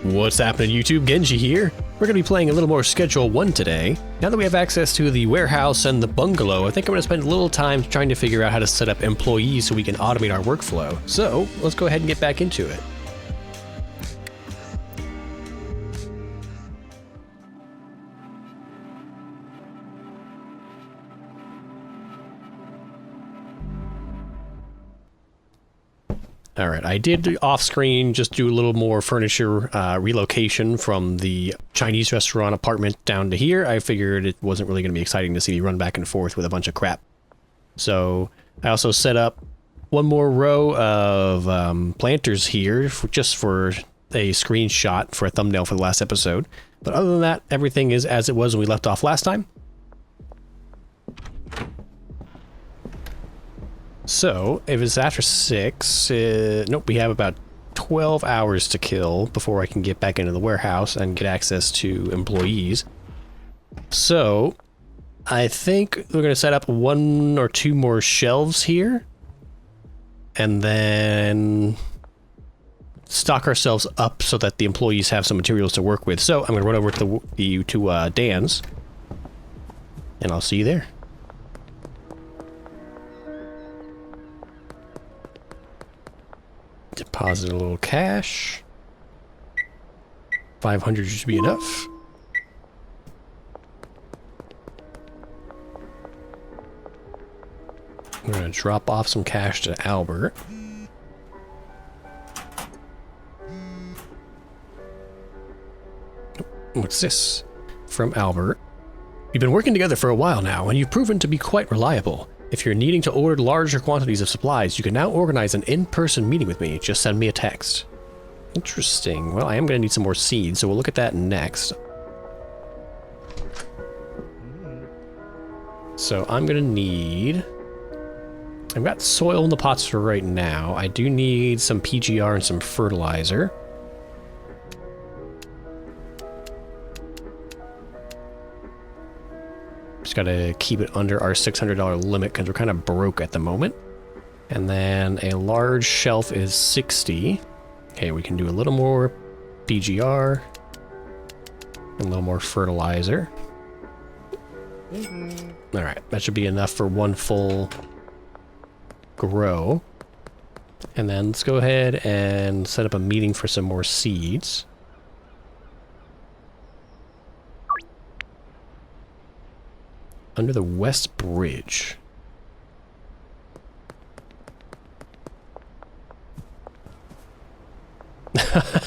What's happening, YouTube? Genji here. We're going to be playing a little more Schedule 1 today. Now that we have access to the warehouse and the bungalow, I think I'm going to spend a little time trying to figure out how to set up employees so we can automate our workflow. So, let's go ahead and get back into it. Alright, I did off-screen just do a little more furniture relocation from the Chinese restaurant apartment down to here. I figured it wasn't really going to be exciting to see me run back and forth with a bunch of crap. So I also set up one more row of planters here just for a screenshot for a thumbnail for the last episode. But other than that, everything is as it was when we left off last time. So, if it's after 6, nope, we have about 12 hours to kill before I can get back into the warehouse and get access to employees. So, I think we're going to set up 1 or 2 more shelves here, and then stock ourselves up so that the employees have some materials to work with. So, I'm going to run over to Dan's, and I'll see you there. Deposit a little cash. 500 should be enough. I'm gonna drop off some cash to Albert. What's this? From Albert. We've been working together for a while now, and you've proven to be quite reliable. If you're needing to order larger quantities of supplies, you can now organize an in-person meeting with me. Just send me a text. Interesting. Well, I am going to need some more seeds, so we'll look at that next. So I'm going to need... I've got soil in the pots for right now. I do need some PGR and some fertilizer. Just gotta keep it under our $600 limit because we're kind of broke at the moment. And then a large shelf is 60. Okay, we can do a little more PGR. And a little more fertilizer. Alright, that should be enough for 1 full grow. And then let's go ahead and set up a meeting for some more seeds. Under the West Bridge.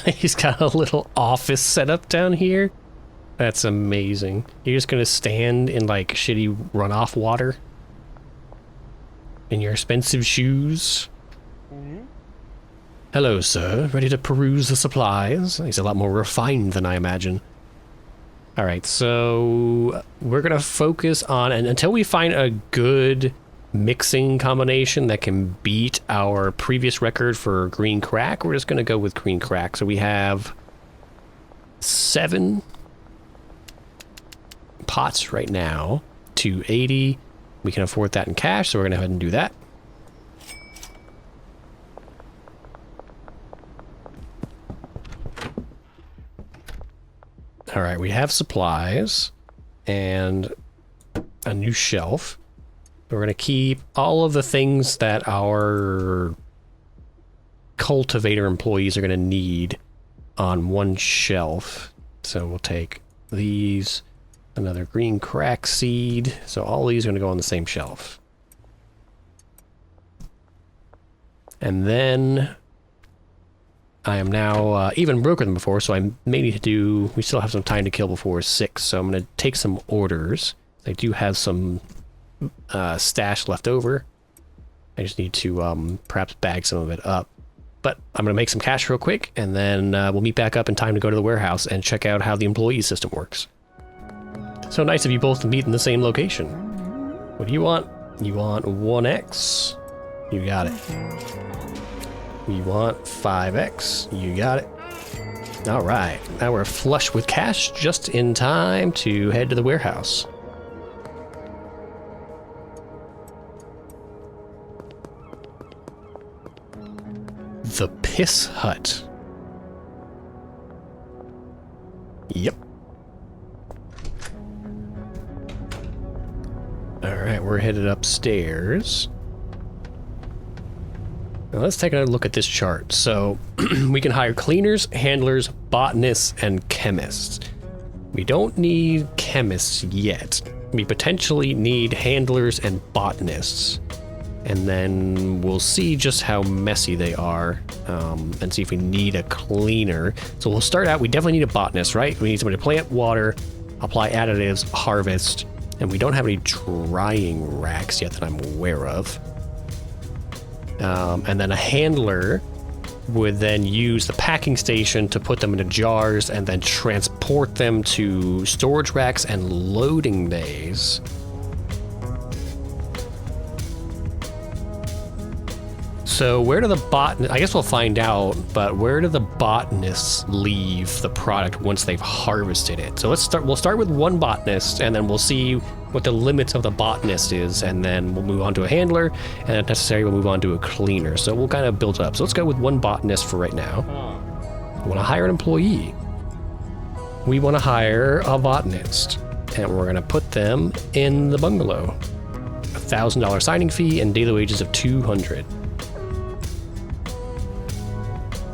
He's got a little office set up down here. That's amazing. You're just gonna stand in like shitty runoff water? In your expensive shoes? Hello, sir. Ready to peruse the supplies? He's a lot more refined than I imagine. Alright, so we're going to focus on, and until we find a good mixing combination that can beat our previous record for green crack, we're just going to go with green crack. So we have 7 pots right now, 280. We can afford that in cash, so we're going to go ahead and do that. Alright, we have supplies and a new shelf. We're going to keep all of the things that our cultivator employees are going to need on one shelf. So we'll take these, another green crack seed. So all these are going to go on the same shelf. And then I am now even broker than before, so I may need to do... We still have some time to kill before 6, so I'm going to take some orders. I do have some stash left over. I just need to perhaps bag some of it up. But I'm going to make some cash real quick, and then we'll meet back up in time to go to the warehouse and check out how the employee system works. So nice of you both to meet in the same location. What do you want? You want 1x? You got it. You want 5x? You got it. Alright, now we're flush with cash just in time to head to the warehouse. The Piss Hut. Yep. Alright, we're headed upstairs. Now let's take a look at this chart. So, we can hire cleaners, handlers, botanists, and chemists. We don't need chemists yet. We potentially need handlers and botanists. And then we'll see just how messy they are, and see if we need a cleaner. So we'll start out, we definitely need a botanist, right? We need somebody to plant, water, apply additives, harvest, and we don't have any drying racks yet that I'm aware of. And then a handler would then use the packing station to put them into jars and then transport them to storage racks and loading bays. So where do the I guess we'll find out, but where do the botanists leave the product once they've harvested it? So we'll start with one botanist, and then we'll see what the limits of the botanist is, and then we'll move on to a handler, and if necessary, we'll move on to a cleaner. So we'll kind of build up. So let's go with one botanist for right now. We want to hire an employee. We want to hire a botanist, and we're going to put them in the bungalow. $1,000 signing fee and daily wages of $200.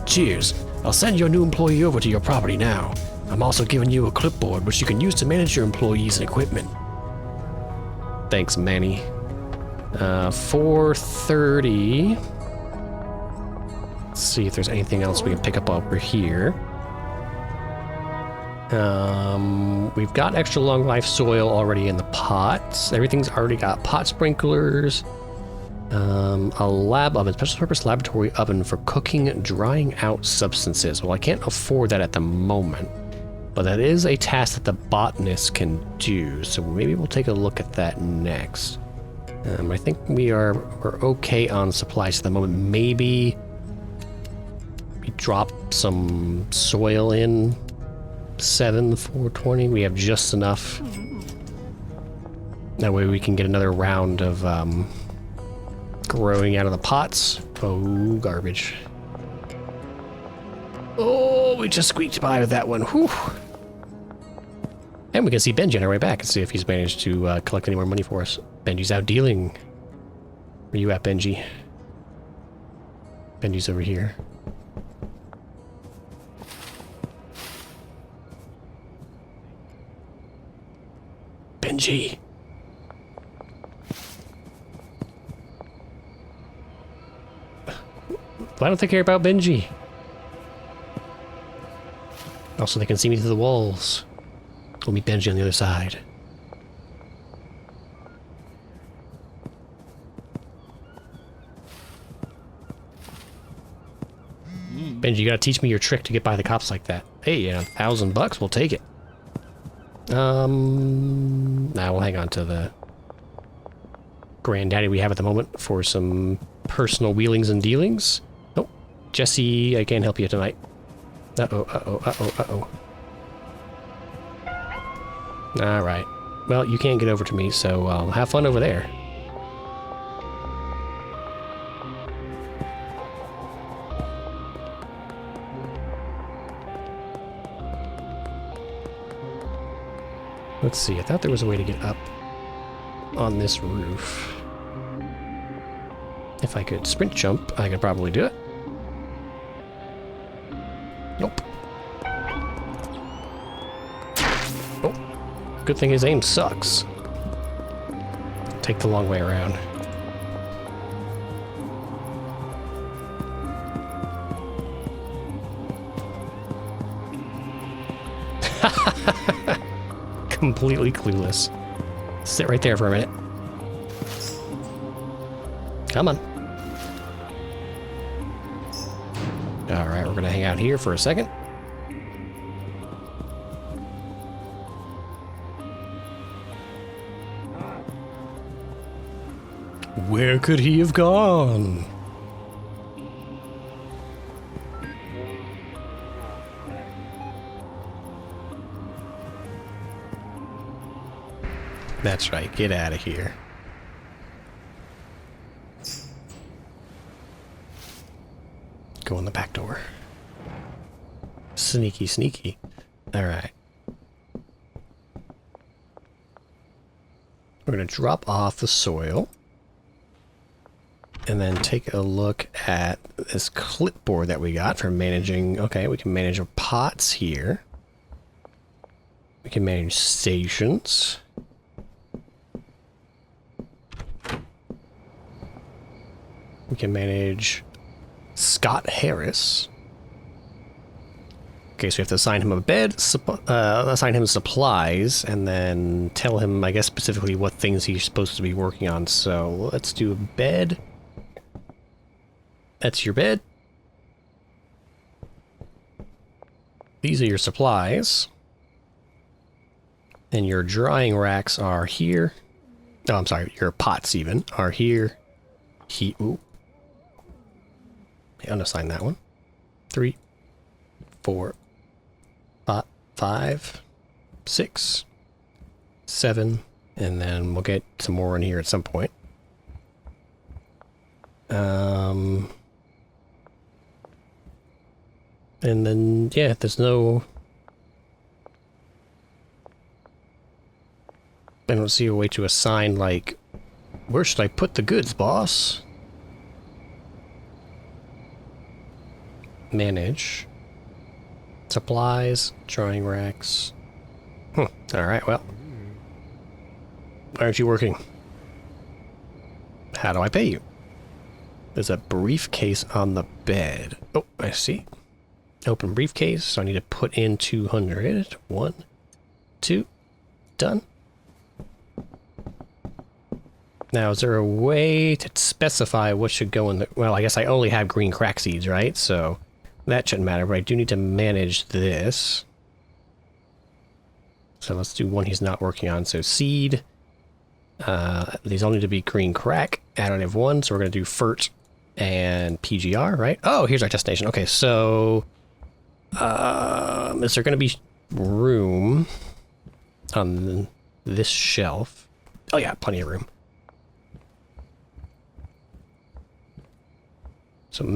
Cheers. I'll send your new employee over to your property now. I'm also giving you a clipboard which you can use to manage your employees and equipment. Thanks, Manny. 4:30. Let's see if there's anything else we can pick up over here. We've got extra long life soil already in the pots. Everything's already got pot sprinklers. A lab oven, special purpose laboratory oven for cooking, drying out substances. Well, I can't afford that at the moment, but that is a task that the botanist can do. So maybe we'll take a look at that next. I think we're okay on supplies at the moment. Maybe we drop some soil in 420. We have just enough. That way we can get another round of growing out of the pots. Oh, garbage. Oh, we just squeaked by with that one. Whew. And we can see Benji on our way back and see if he's managed to collect any more money for us. Benji's out dealing. Where you at, Benji? Benji's over here. Benji. Why don't they care about Benji? Also, they can see me through the walls. We'll meet Benji on the other side. Benji, you gotta teach me your trick to get by the cops like that. Hey, $1,000, we'll take it. Nah, we'll hang on to the granddaddy we have at the moment for some personal wheelings and dealings. Oh, Jesse, I can't help you tonight. Uh-oh. Alright. Well, you can't get over to me, so have fun over there. Let's see, I thought there was a way to get up on this roof. If I could sprint jump, I could probably do it. Nope. Oh, good thing his aim sucks. Take the long way around. Completely clueless. Sit right there for a minute. Come on. Alright, we're gonna hang out here for a second. Where could he have gone? That's right, get out of here. Go in the back door. Sneaky, sneaky. Alright. We're going to drop off the soil. And then take a look at this clipboard that we got for managing. Okay, we can manage our pots here. We can manage stations. We can manage Scott Harris. Okay, so we have to assign him a bed, assign him supplies, and then tell him, I guess, specifically what things he's supposed to be working on. So let's do a bed. That's your bed. These are your supplies. And your drying racks are here. Oh, I'm sorry, your pots even are here. Ooh. Unassign that one. 3, 4, 5, 6, 7, and then we'll get some more in here at some point. And then, yeah, there's no... I don't see a way to assign, like... Where should I put the goods, boss? Manage. Supplies, drying racks. Alright, well. Why aren't you working? How do I pay you? There's a briefcase on the bed. Oh, I see. Open briefcase, so I need to put in 200. 1, 2, done. Now, is there a way to specify what should go in the... Well, I guess I only have green crack seeds, right? So that shouldn't matter, but I do need to manage this. So let's do one he's not working on. So seed. These all need to be green crack. Additive 1, so we're going to do FERT and PGR, right? Oh, here's our destination. Okay, so... is there going to be room on this shelf? Oh yeah, plenty of room. So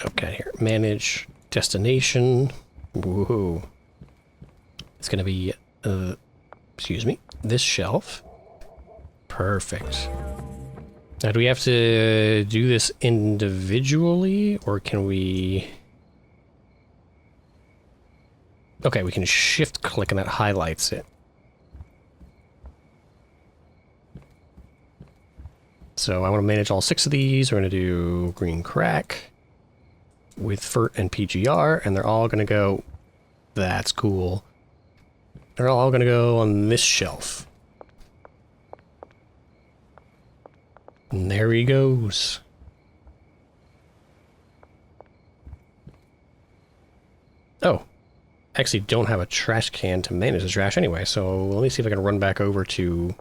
okay, here, manage destination. Woohoo. It's going to be, excuse me, this shelf. Perfect. Now, do we have to do this individually, or can we... Okay, we can shift click and that highlights it. So I want to manage all 6 of these. We're going to do green crack with FERT and PGR, and they're all going to go... That's cool. They're all going to go on this shelf. And there he goes. Oh. Actually don't have a trash can to manage the trash anyway, so let me see if I can run back over to...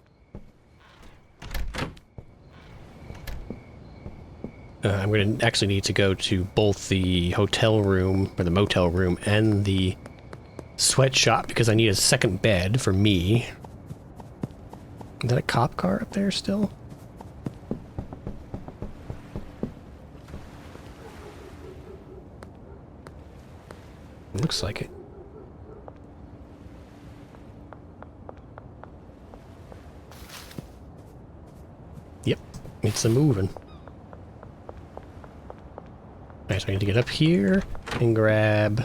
I'm going to actually need to go to both the hotel room, or the motel room, and the sweatshop, because I need a second bed for me. Is that a cop car up there still? Looks like it. Yep, it's a moving. Alright, so I need to get up here and grab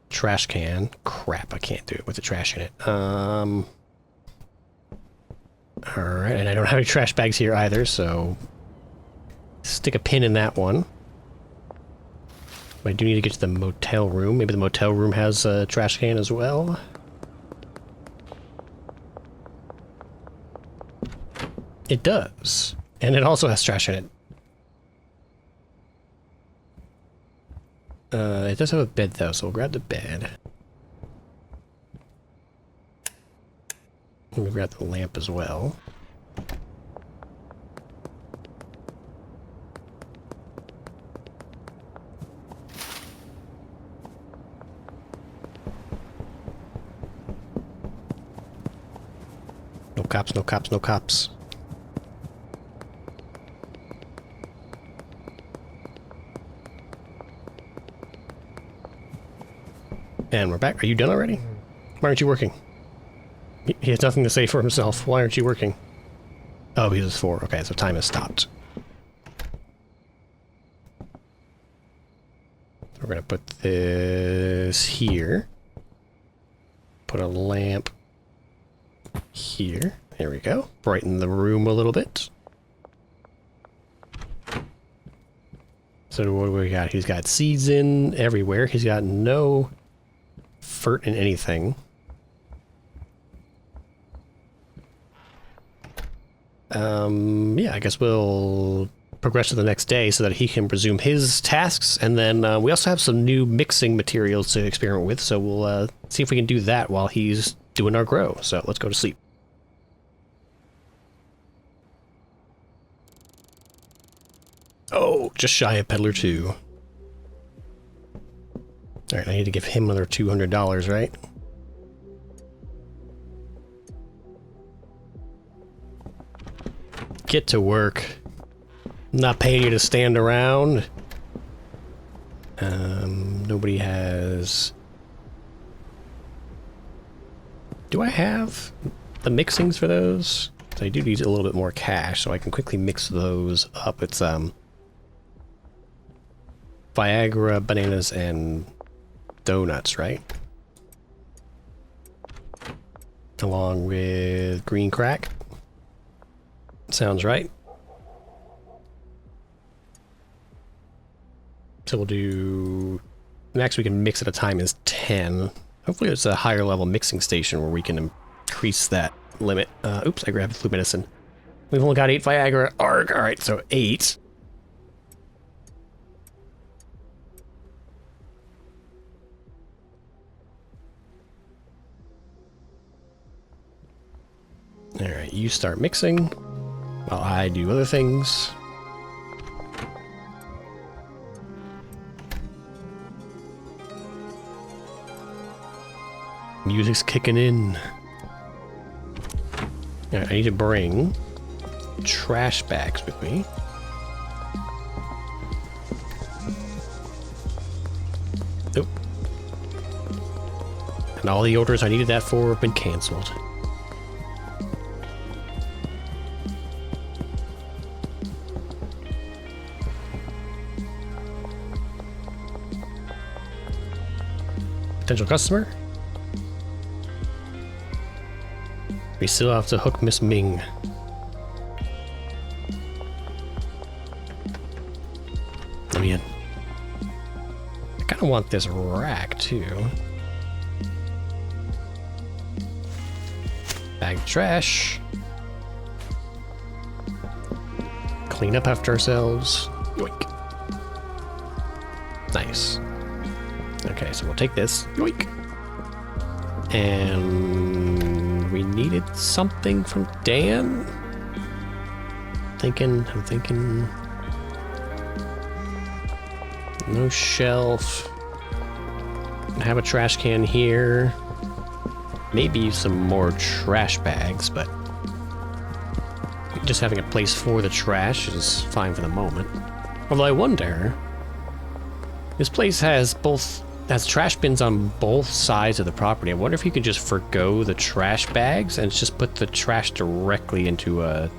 trash can. Crap, I can't do it with the trash in it. Alright, and I don't have any trash bags here either, so stick a pin in that one. But I do need to get to the motel room. Maybe the motel room has a trash can as well. It does. And it also has trash in it. It does have a bed though, so we'll grab the bed. We'll grab the lamp as well. No cops, no cops, no cops. And we're back. Are you done already? Why aren't you working? He has nothing to say for himself. Why aren't you working? Oh, he was 4. Okay, so time has stopped. We're going to put this here. Put a lamp here. There we go. Brighten the room a little bit. So what do we got? He's got seeds in everywhere. He's got no fert in anything. Yeah, I guess we'll progress to the next day so that he can resume his tasks. And then we also have some new mixing materials to experiment with. So we'll see if we can do that while he's doing our grow. So let's go to sleep. Oh, just shy of Peddler 2. Alright, I need to give him another $200, right? Get to work. I'm not paying you to stand around. Nobody has... Do I have the mixings for those? I do need a little bit more cash, so I can quickly mix those up. It's, Viagra, bananas, and donuts, right? Along with green crack. Sounds right. So we'll do... Max we can mix at a time is 10. Hopefully it's a higher level mixing station where we can increase that limit. Oops, I grabbed flu medicine. We've only got 8 Viagra. Arg! Alright, so 8. Alright, you start mixing while I do other things. Music's kicking in. Alright, I need to bring trash bags with me. Nope. And all the orders I needed that for have been canceled. Potential customer. We still have to hook Miss Ming. Let me in. I kind of want this rack too. Bag of trash. Clean up after ourselves. Yoink. Nice. Okay, so we'll take this. Yoink. And we needed something from Dan. I'm thinking. No shelf. Have a trash can here. Maybe some more trash bags, but just having a place for the trash is fine for the moment. Although I wonder, this place has trash bins on both sides of the property. I wonder if you could just forgo the trash bags and just put the trash directly into a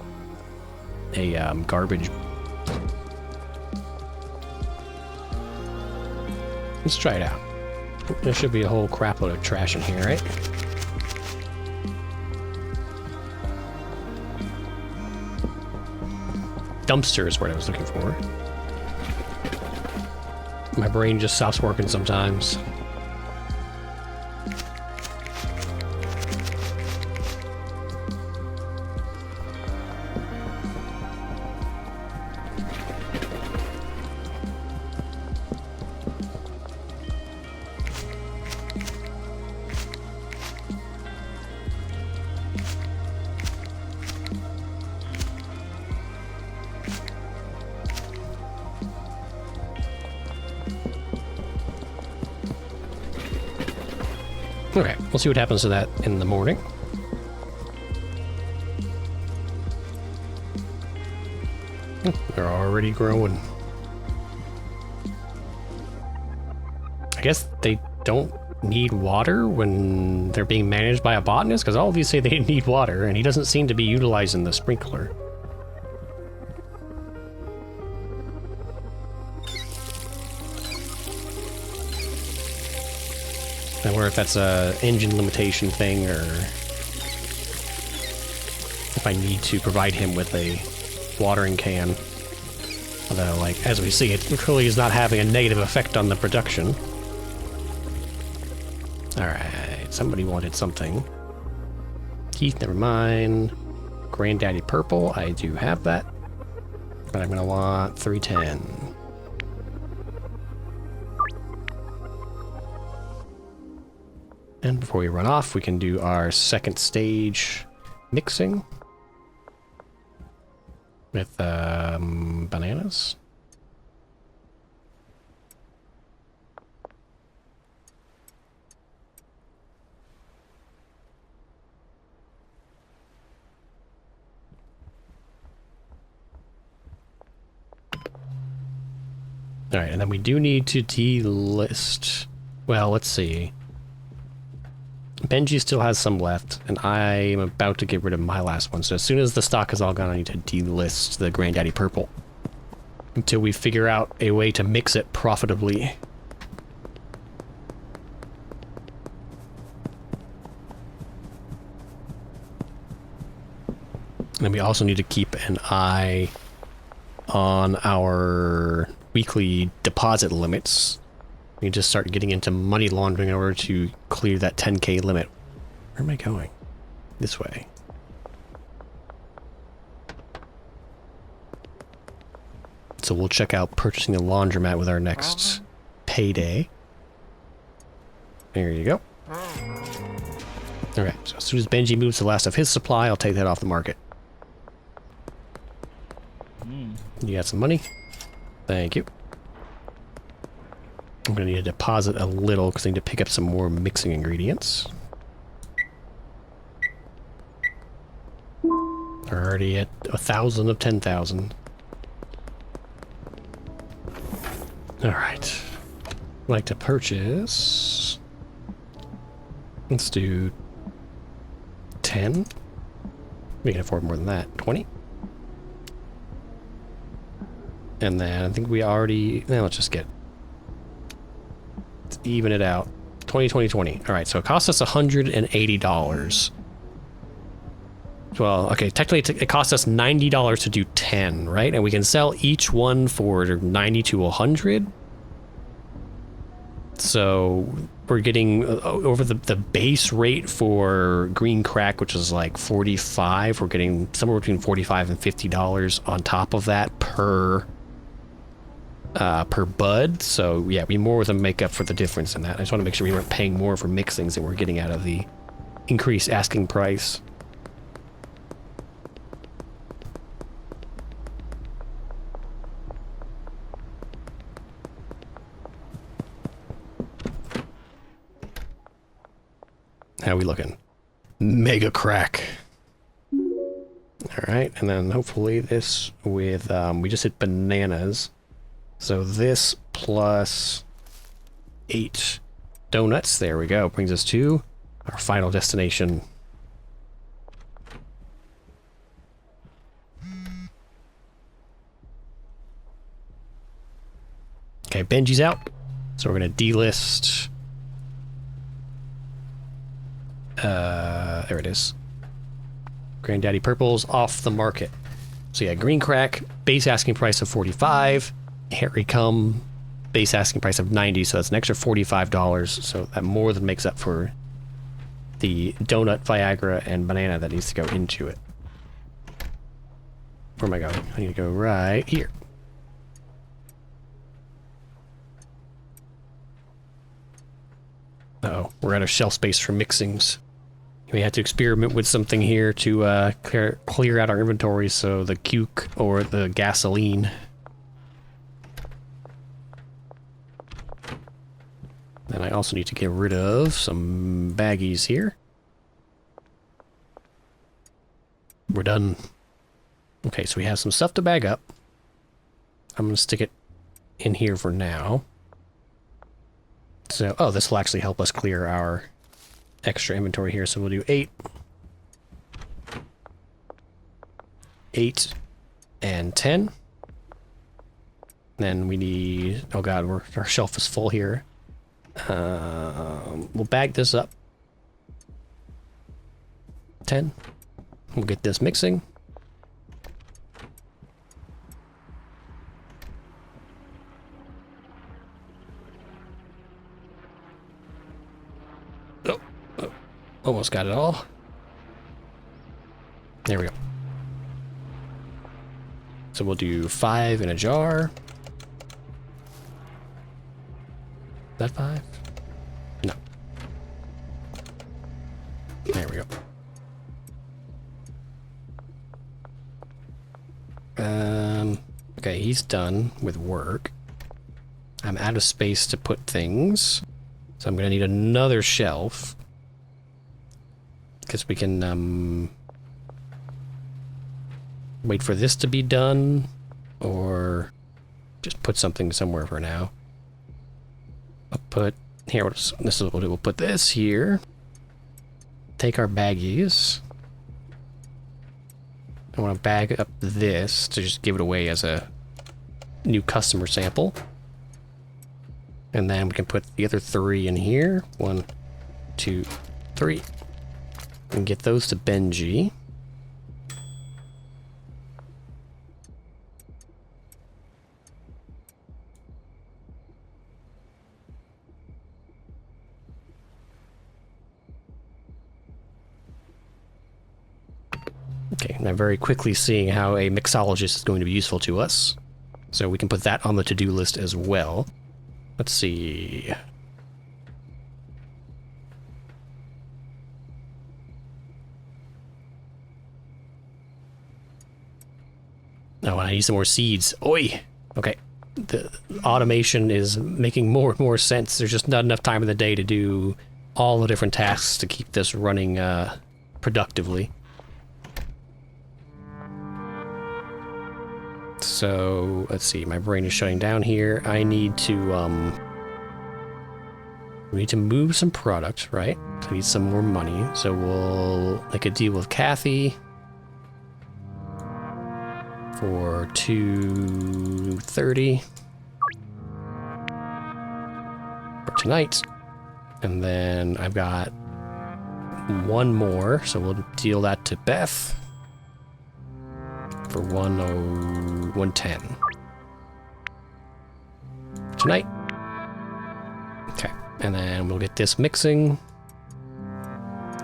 garbage. Let's try it out. There should be a whole crapload of trash in here, right? Dumpster is what I was looking for. My brain just stops working sometimes. Okay, we'll see what happens to that in the morning. They're already growing. I guess they don't need water when they're being managed by a botanist? Because all of these say they need water, and he doesn't seem to be utilizing the sprinkler. I wonder if that's a engine limitation thing, or if I need to provide him with a watering can. Although, like, as we see, it clearly is not having a negative effect on the production. Alright, somebody wanted something. Keith, never mind. Granddaddy Purple, I do have that. But I'm gonna want 310. And before we run off, we can do our second stage mixing with bananas. All right, and then we do need to delist. Well, let's see. Benji still has some left, and I'm about to get rid of my last one. So as soon as the stock is all gone, I need to delist the Granddaddy Purple until we figure out a way to mix it profitably. And we also need to keep an eye on our weekly deposit limits. We just start getting into money laundering in order to clear that 10K limit. Where am I going? This way. So we'll check out purchasing a laundromat with our next payday. There you go. Okay, so as soon as Benji moves the last of his supply, I'll take that off the market. You got some money? Thank you. I'm going to need to deposit a little because I need to pick up some more mixing ingredients. We're already at 1,000 of 10,000. Alright. I'd like to purchase... Let's do 10. We can afford more than that. 20. And then I think we already... let's just get... Let's even it out. 20, 20, 20. Alright, so it costs us $180. Well, okay, technically it costs us $90 to do 10, right? And we can sell each one for 90 to 100. So we're getting over the base rate for green crack, which is like 45. We're getting somewhere between $45 and $50 on top of that per bud. So yeah, we more than make up for the difference in that. I just want to make sure we weren't paying more for mixings than we're getting out of the increased asking price. How are we looking? Mega crack. Alright, and then hopefully this with, we just hit bananas. So this plus 8 donuts, there we go, brings us to our final destination. Okay, Benji's out, so we're gonna delist. There it is. Granddaddy Purple's off the market. So yeah, green crack, base asking price of 45. Harry Cum, base asking price of 90, so that's an extra $45. So that more than makes up for the donut, Viagra, and banana that needs to go into it. Where am I going? I need to go right here. Uh-oh, we're out of shelf space for mixings. We had to experiment with something here to clear out our inventory, so the cuke or the gasoline. Then I also need to get rid of some baggies here. We're done. Okay, so we have some stuff to bag up. I'm going to stick it in here for now. So, oh, this will actually help us clear our extra inventory here. So we'll do 8. 8 and 10. Then we need, oh god, our shelf is full here. We'll bag this up. 10. We'll get this mixing. Oh, almost got it all. There we go. So we'll do 5 in a jar. Is that 5? No. There we go. Okay, he's done with work. I'm out of space to put things. So I'm gonna need another shelf. Because we can, wait for this to be done, or just put something somewhere for now. I'll put, here, this is what we'll do. We'll put this here. Take our baggies. I want to bag up this to just give it away as a new customer sample. And then we can put the other 3 in here. 1, 2, 3. And get those to Benji. Okay, and I'm very quickly seeing how a mixologist is going to be useful to us. So we can put that on the to-do list as well. Let's see. Oh, I need some more seeds. Oi! Okay. The automation is making more and more sense. There's just not enough time in the day to do all the different tasks to keep this running productively. So, let's see, my brain is shutting down here. I need to, we need to move some product, right? I need some more money, so we'll make a deal with Kathy for $230 for tonight. And then I've got one more, so we'll deal that to Beth for 110 tonight. Okay, and then we'll get this mixing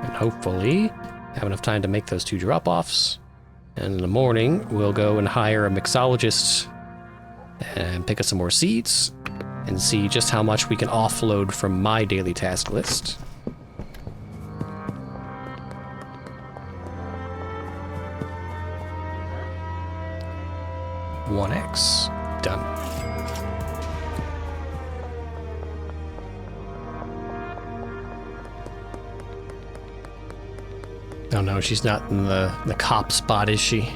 and hopefully have enough time to make those 2 drop-offs. And in the morning we'll go and hire a mixologist and pick up some more seeds and see just how much we can offload from my daily task list. $1X. Done. Oh no, she's not in the cop spot, is she?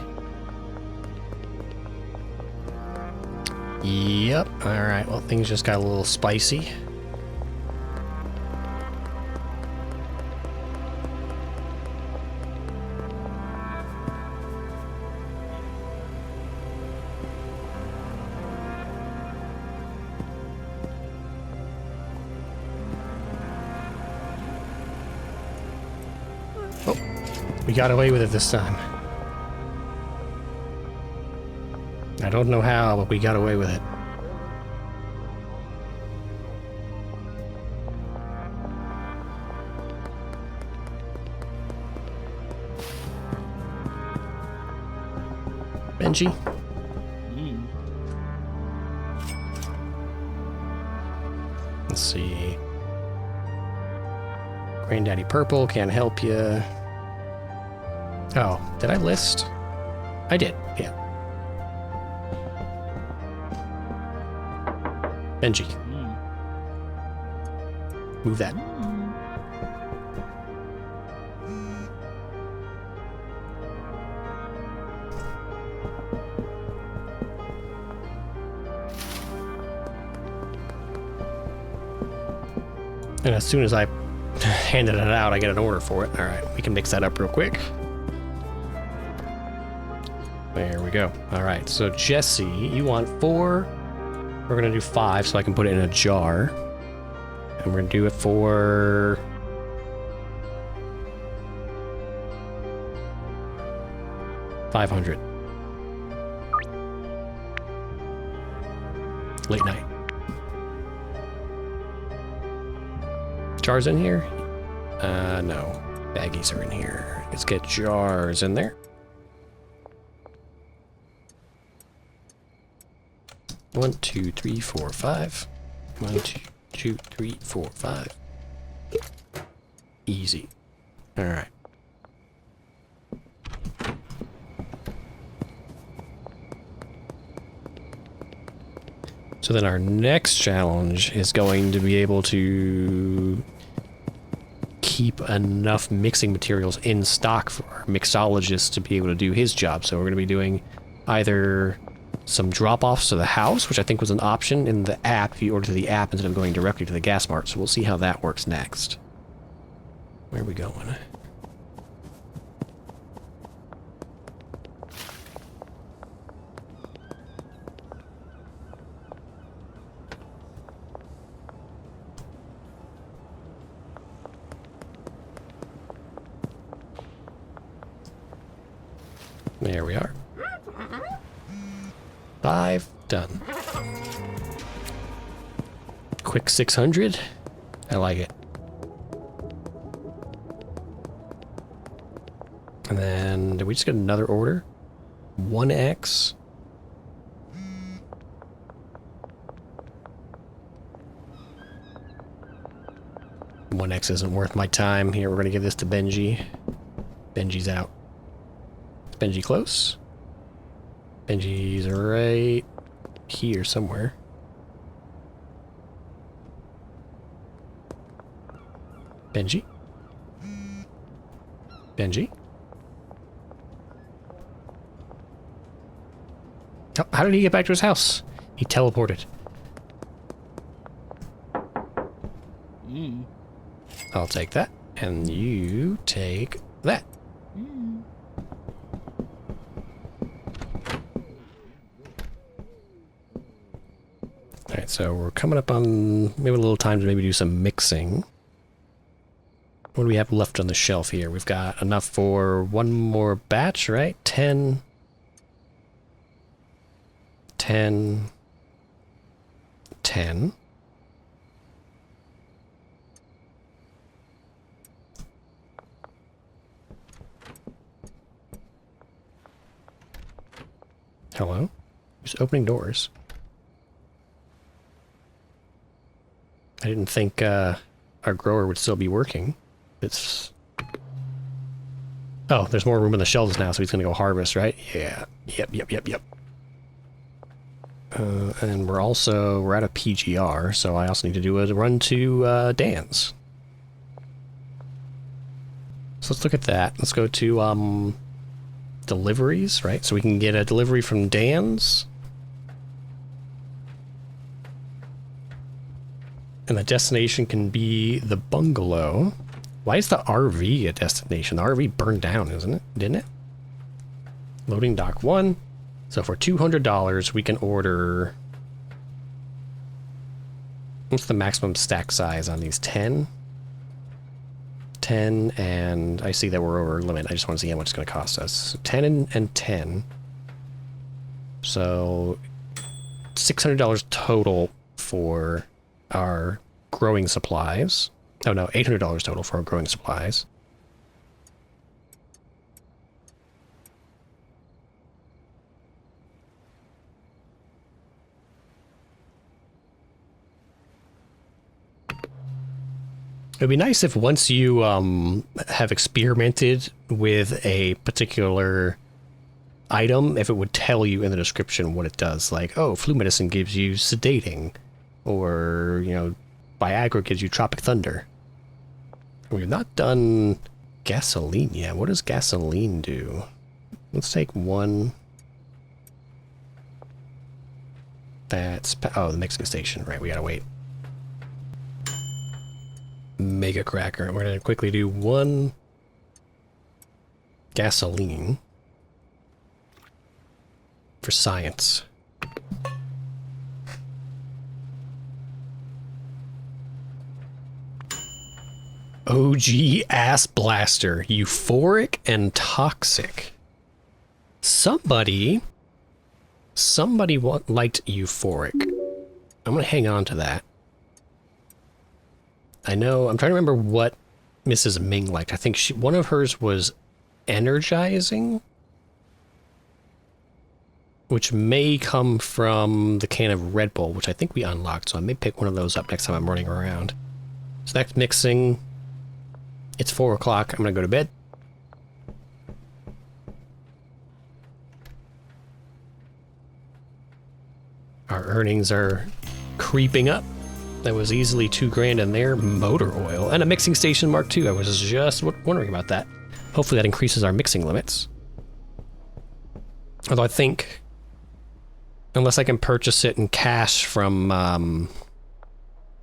Yep. Alright, well, things just got a little spicy. We got away with it this time. I don't know how, but we got away with it. Benji? Let's see. Granddaddy Purple can't help you. Oh, did I list? I did, yeah. Benji. Move that. And as soon as I handed it out, I get an order for it. All right, we can mix that up real quick. There we go. All right, so Jesse, you want 4. We're gonna do 5 so I can put it in a jar. And we're gonna do it for... $500. Late night. Jars in here? No. Baggies are in here. Let's get jars in there. 1, 2, 3, 4, 5. 1, 2, 3, 4, 5. Easy. All right. So then our next challenge is going to be able to keep enough mixing materials in stock for our mixologist to be able to do his job. So we're going to be doing either some drop-offs to the house, which I think was an option in the app if you order to the app instead of going directly to the gas mart. So we'll see how that works next. Where are we going? There we are. 5 done. Quick 600. I like it. And then did we just get another order? 1x. One X isn't worth my time. Here, we're gonna give this to Benji. Benji's out. Is Benji close? Benji's right here somewhere. Benji? Benji? Oh, how did he get back to his house? He teleported. I'll take that. And you take that. Alright, so we're coming up on maybe a little time to maybe do some mixing. What do we have left on the shelf here? We've got enough for one more batch, right? 10. 10. 10. Hello? Who's opening doors? I didn't think our grower would still be working. It's... Oh, there's more room in the shelves now, so he's gonna go harvest, right? Yeah. Yep. And we're at a PGR, so I also need to do a run to Dan's. So let's look at that. Let's go to deliveries, right? So we can get a delivery from Dan's. And the destination can be the bungalow. Why is the RV a destination? The RV burned down, isn't it? Didn't it? Loading dock 1. So for $200, we can order... What's the maximum stack size on these? 10? 10, and I see that we're over limit. I just want to see how much it's going to cost us. 10 and 10. So $600 total for our growing supplies. Oh no, $800 total for our growing supplies. It'd be nice if once you have experimented with a particular item, if it would tell you in the description what it does. Like, oh, flu medicine gives you sedating. Or, you know, Viagra gives you Tropic Thunder. We've not done gasoline yet. What does gasoline do? Let's take one. That's... Oh, the mixing station. Right, we gotta wait. mega cracker. We're gonna quickly do 1 gasoline for science. OG ass blaster, euphoric and toxic. Somebody liked euphoric. I'm gonna hang on to that. I know, I'm trying to remember what Mrs. Ming liked. I think one of hers was energizing, which may come from the can of Red Bull, which I think we unlocked, so I may pick one of those up next time I'm running around. So that's mixing. It's 4 o'clock. I'm gonna go to bed. Our earnings are creeping up. That was easily $2,000 in there. Motor oil and a mixing station Mark II. I was just wondering about that. Hopefully that increases our mixing limits. Although I think, unless I can purchase it in cash from,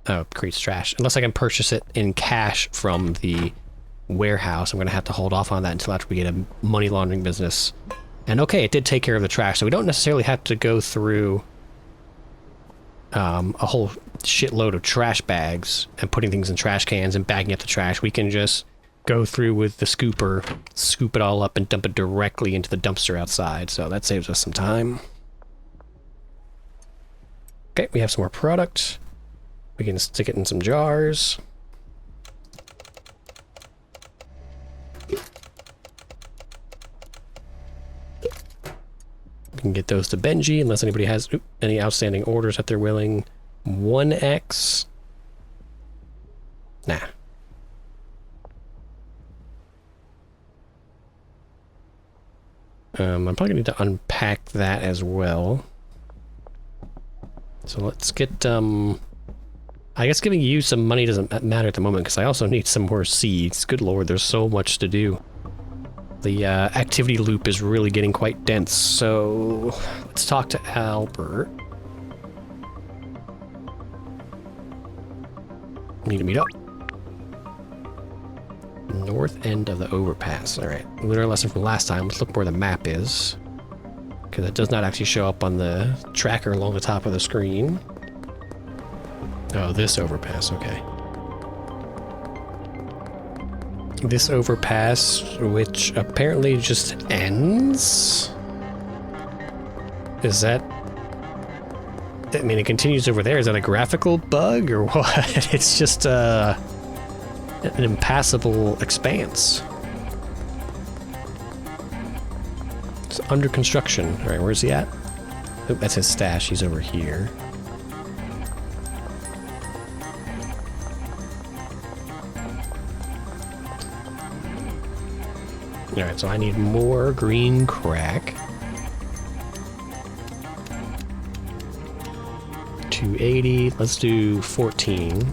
oh, it creates trash. Unless I can purchase it in cash from the warehouse, I'm going to have to hold off on that until after we get a money laundering business. And okay, it did take care of the trash, so we don't necessarily have to go through a whole shitload of trash bags and putting things in trash cans and bagging up the trash. We can just go through with the scooper, scoop it all up and dump it directly into the dumpster outside, so that saves us some time. Okay, we have some more product. We can stick it in some jars. We can get those to Benji, unless anybody has any outstanding orders that they're willing. 1x. Nah. I'm probably gonna need to unpack that as well. So let's get, I guess giving you some money doesn't matter at the moment, because I also need some more seeds. Good lord, there's so much to do. The activity loop is really getting quite dense, so let's talk to Albert. Need to meet up. North end of the overpass. Alright, learn a lesson from last time. Let's look where the map is, because it does not actually show up on the tracker along the top of the screen. Oh, this overpass, okay. This overpass, which apparently just ends? Is that... I mean, it continues over there. Is that a graphical bug or what? It's just an impassable expanse. It's under construction. Alright, where's he at? Oh, that's his stash. He's over here. Alright, so I need more green crack. 280. Let's do 14.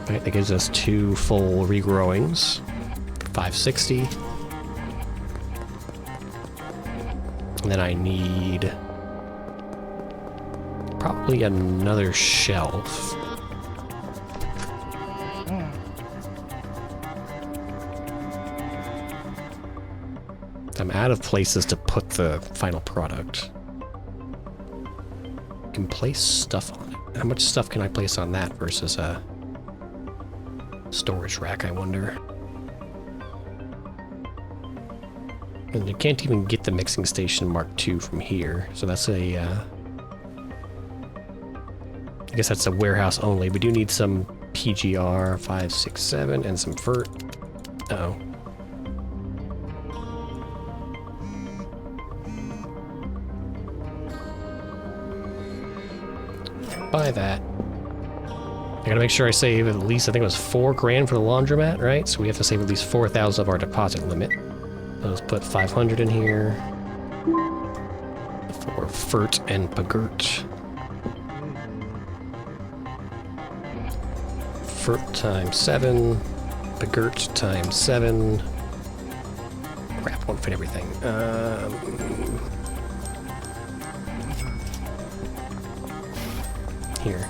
Alright, that gives us 2 full regrowings. 560. And then I need probably another shelf. I'm out of places to put the final product. I can place stuff on it. How much stuff can I place on that versus a storage rack, I wonder? And you can't even get the mixing station Mark II from here, so that's a... I guess that's a warehouse only. We do need some PGR 567 and some FERT. Uh-oh. Buy that. I gotta make sure I save at least, I think it was $4,000 for the laundromat, right? So we have to save at least 4,000 of our deposit limit. Let's put 500 in here for FERT and Pagurt. FERT times 7, Pagurt times 7. Crap, won't fit everything. Here.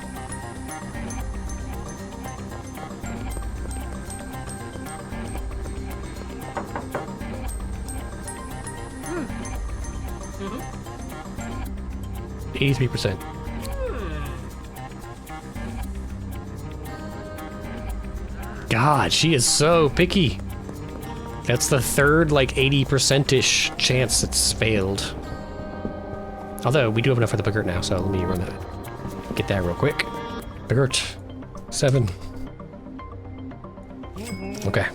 83%. God, she is so picky. That's the third, like, 80%-ish chance it's failed. Although, we do have enough for the Bagert now, so let me run that. Get that real quick. Bagert. 7. Okay.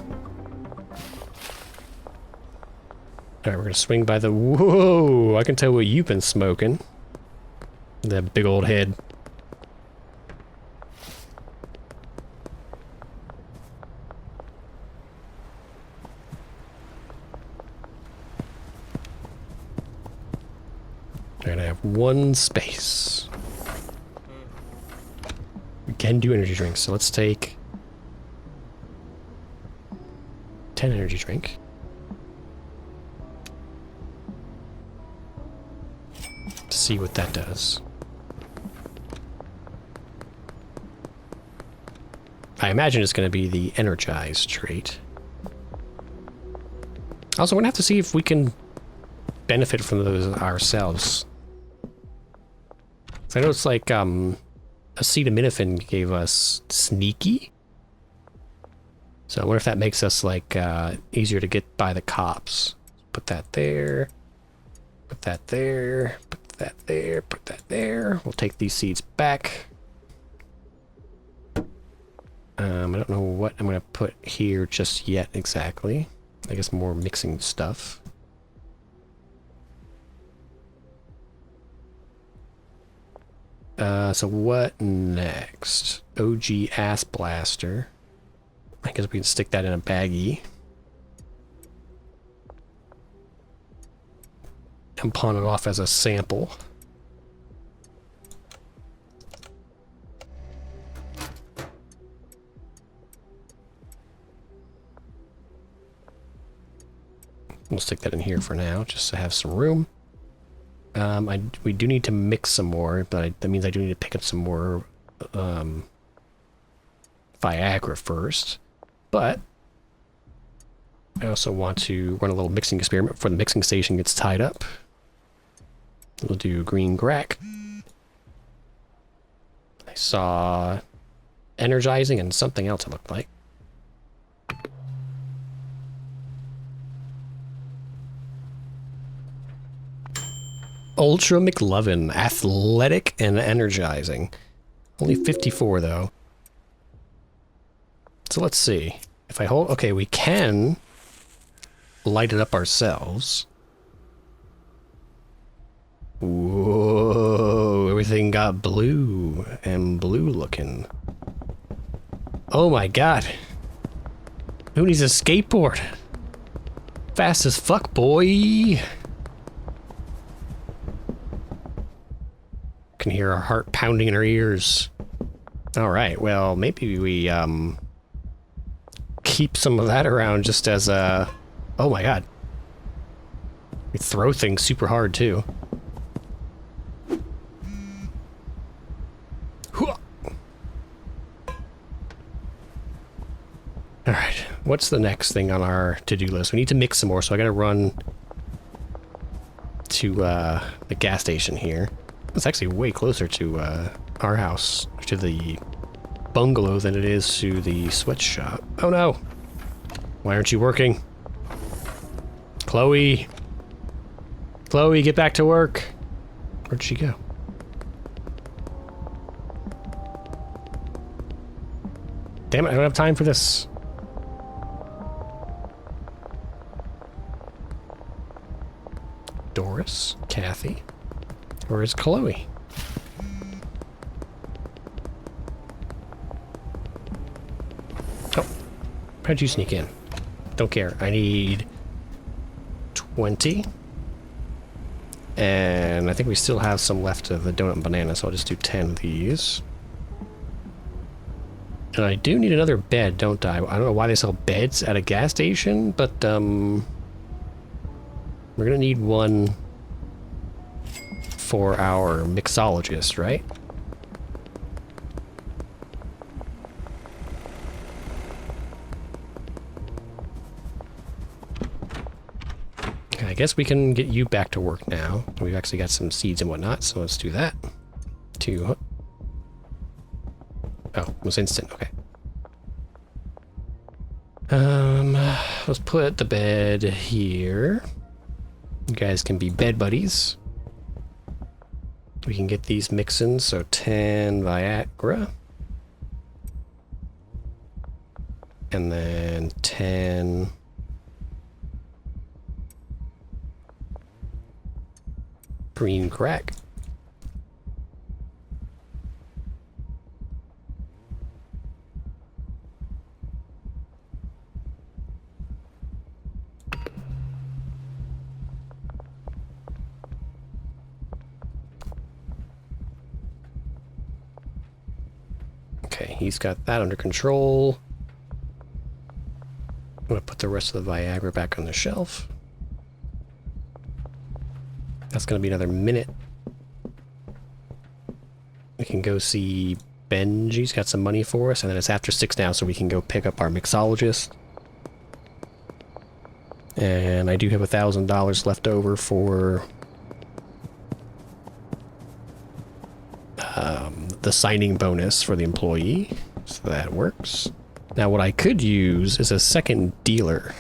Alright, we're gonna swing by the... Whoa! I can tell what you've been smoking. That big old head. Alright, I have 1 space. We can do energy drinks, so let's take 10 energy drink. See what that does. I imagine it's going to be the energized trait. Also, we're going to have to see if we can benefit from those ourselves. So I know it's like acetaminophen gave us sneaky. So I wonder if that makes us like easier to get by the cops. Put that there. Put that there. Put that there. Put that there. We'll take these seeds back. I don't know what I'm going to put here just yet exactly. I guess more mixing stuff. So what next? OG Ass Blaster. I guess we can stick that in a baggie. And pawn it off as a sample. We'll stick that in here for now, just to have some room. We do need to mix some more, but that means I do need to pick up some more Viagra first. But I also want to run a little mixing experiment before the mixing station gets tied up. We'll do green crack. I saw energizing and something else it looked like. Ultra McLovin, athletic and energizing. Only 54 though. So let's see. If I hold, okay, we can light it up ourselves. Whoa, everything got blue and blue looking. Oh my god. Who needs a skateboard? Fast as fuck, boy. Can hear our heart pounding in our ears. All right, well, maybe we keep some of that around just as a... Oh my god. We throw things super hard too. All right, what's the next thing on our to-do list? We need to mix some more, so I gotta run to the gas station here. It's actually way closer to our house, to the bungalow, than it is to the sweatshop. Oh no! Why aren't you working? Chloe! Chloe, get back to work! Where'd she go? Damn it, I don't have time for this. Doris? Kathy? Where is Chloe? Oh, how'd you sneak in? Don't care. I need 20. And I think we still have some left of the donut and banana, so I'll just do 10 of these. And I do need another bed, don't I? I don't know why they sell beds at a gas station, but we're gonna need one for our mixologist, right? I I guess we can get you back to work now. We've actually got some seeds and whatnot, so let's do that. Oh, it was instant, okay. Let's put the bed here. You guys can be bed buddies. We can get these mixing, so 10 Viagra. And then 10... green crack. Okay, he's got that under control. I'm gonna put the rest of the Viagra back on the shelf. That's gonna be another minute. We can go see Benji's got some money for us, and then it's after 6 now, so we can go pick up our mixologist. And I do have $1,000 left over for the signing bonus for the employee, so that works. Now what I could use is a second dealer.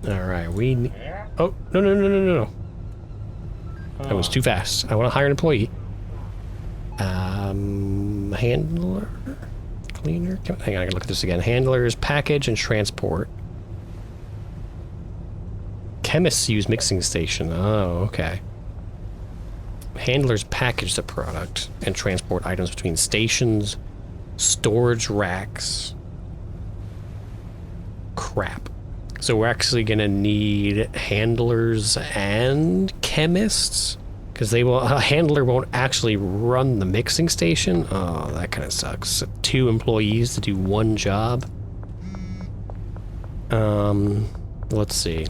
Alright, oh, no. That was too fast. I want to hire an employee. Handler? Cleaner? Hang on, I gotta look at this again. Handlers, package, and transport. Chemists use mixing station. Oh, okay. Handlers package the product and transport items between stations, storage racks. Crap. So we're actually gonna need handlers and chemists? Because a handler won't actually run the mixing station? Oh, that kind of sucks. 2 employees to do 1 job. Let's see.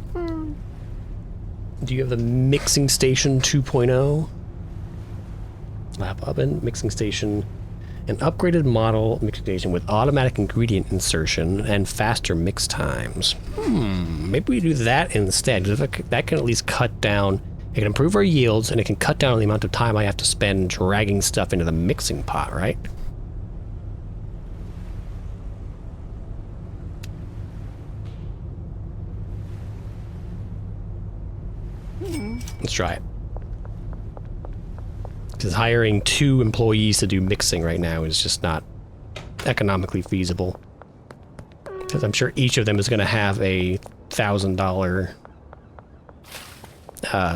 Do you have the mixing station 2.0? Lap oven, mixing station. An upgraded model mixing station with automatic ingredient insertion and faster mix times. Maybe we do that instead. That can at least cut down. It can improve our yields, and it can cut down on the amount of time I have to spend dragging stuff into the mixing pot, right? Let's try it. Because hiring 2 employees to do mixing right now is just not economically feasible. Because I'm sure each of them is going to have a $1,000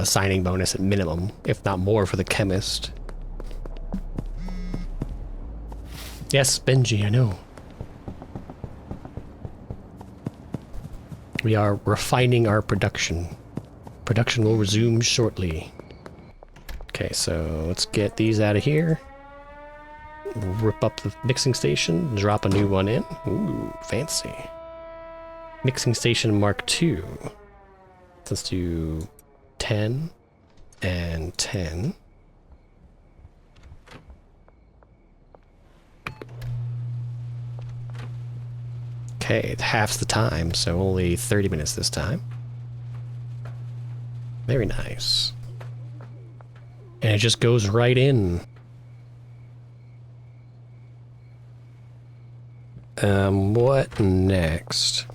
signing bonus at minimum, if not more for the chemist. Yes, Benji, I know. We are refining our production. Production will resume shortly. Okay, so let's get these out of here. Rip up the mixing station, drop a new one in. Ooh, fancy. Mixing station Mark II. Let's do 10 and 10. Okay, it halves the time, so only 30 minutes this time. Very nice. And it just goes right in. What next?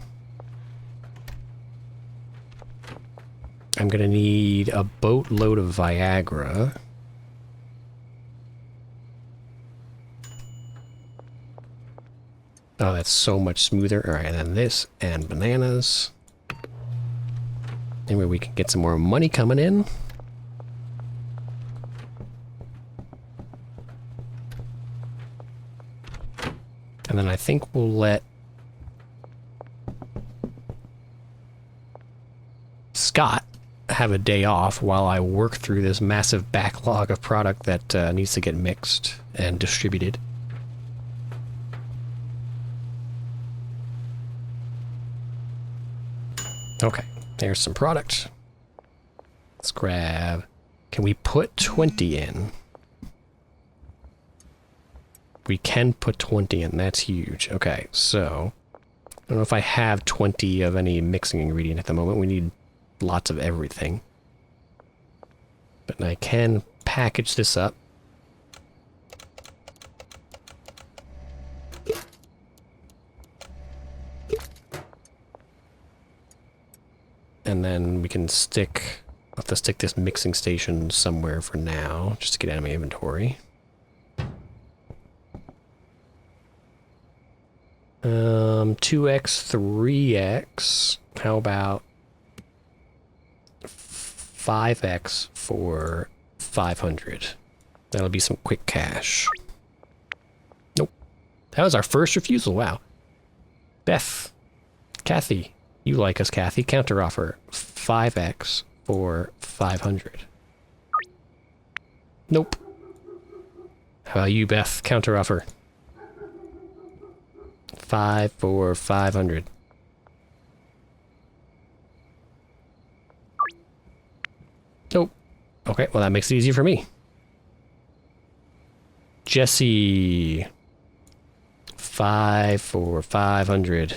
I'm gonna need a boatload of Viagra. Oh, that's so much smoother. Alright, and then this and bananas. Anyway, we can get some more money coming in. And then I think we'll let Scott have a day off while I work through this massive backlog of product that needs to get mixed and distributed. Okay, there's some product. Let's grab... Can we put 20 in? We can put 20 in, that's huge. Okay, so... I don't know if I have 20 of any mixing ingredient at the moment. We need lots of everything. But I can package this up. And then we can stick... I'll have to stick this mixing station somewhere for now, just to get out of my inventory. 2x, 3x. How about 5x for 500? That'll be some quick cash. Nope. That was our first refusal, wow. Beth. Kathy. You like us, Kathy. Counteroffer. 5x for 500. Nope. How about you, Beth? Counteroffer. 5 for 500. Nope. Okay, well that makes it easier for me. Jesse. 5 for 500.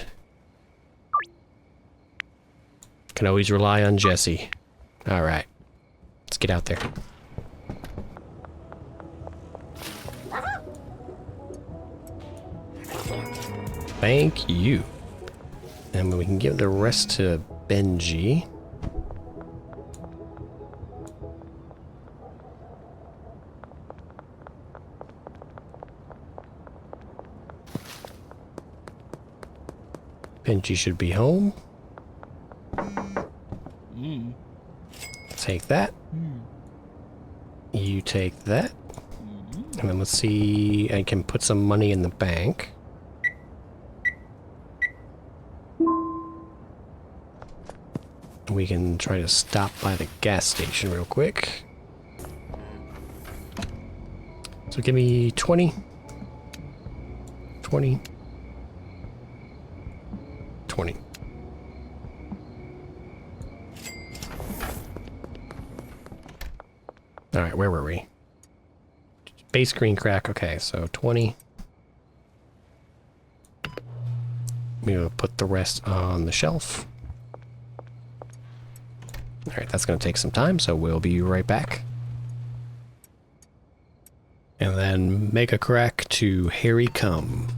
Can always rely on Jesse. Alright. Let's get out there. Thank you. And we can give the rest to Benji. Benji should be home. Take that. You take that. And then let's see, I can put some money in the bank. We can try to stop by the gas station real quick. So give me 20. 20. 20. Alright, where were we? Base green crack, okay, so 20. We'll put the rest on the shelf. Alright, that's going to take some time, so we'll be right back. And then make a crack to Harry Come.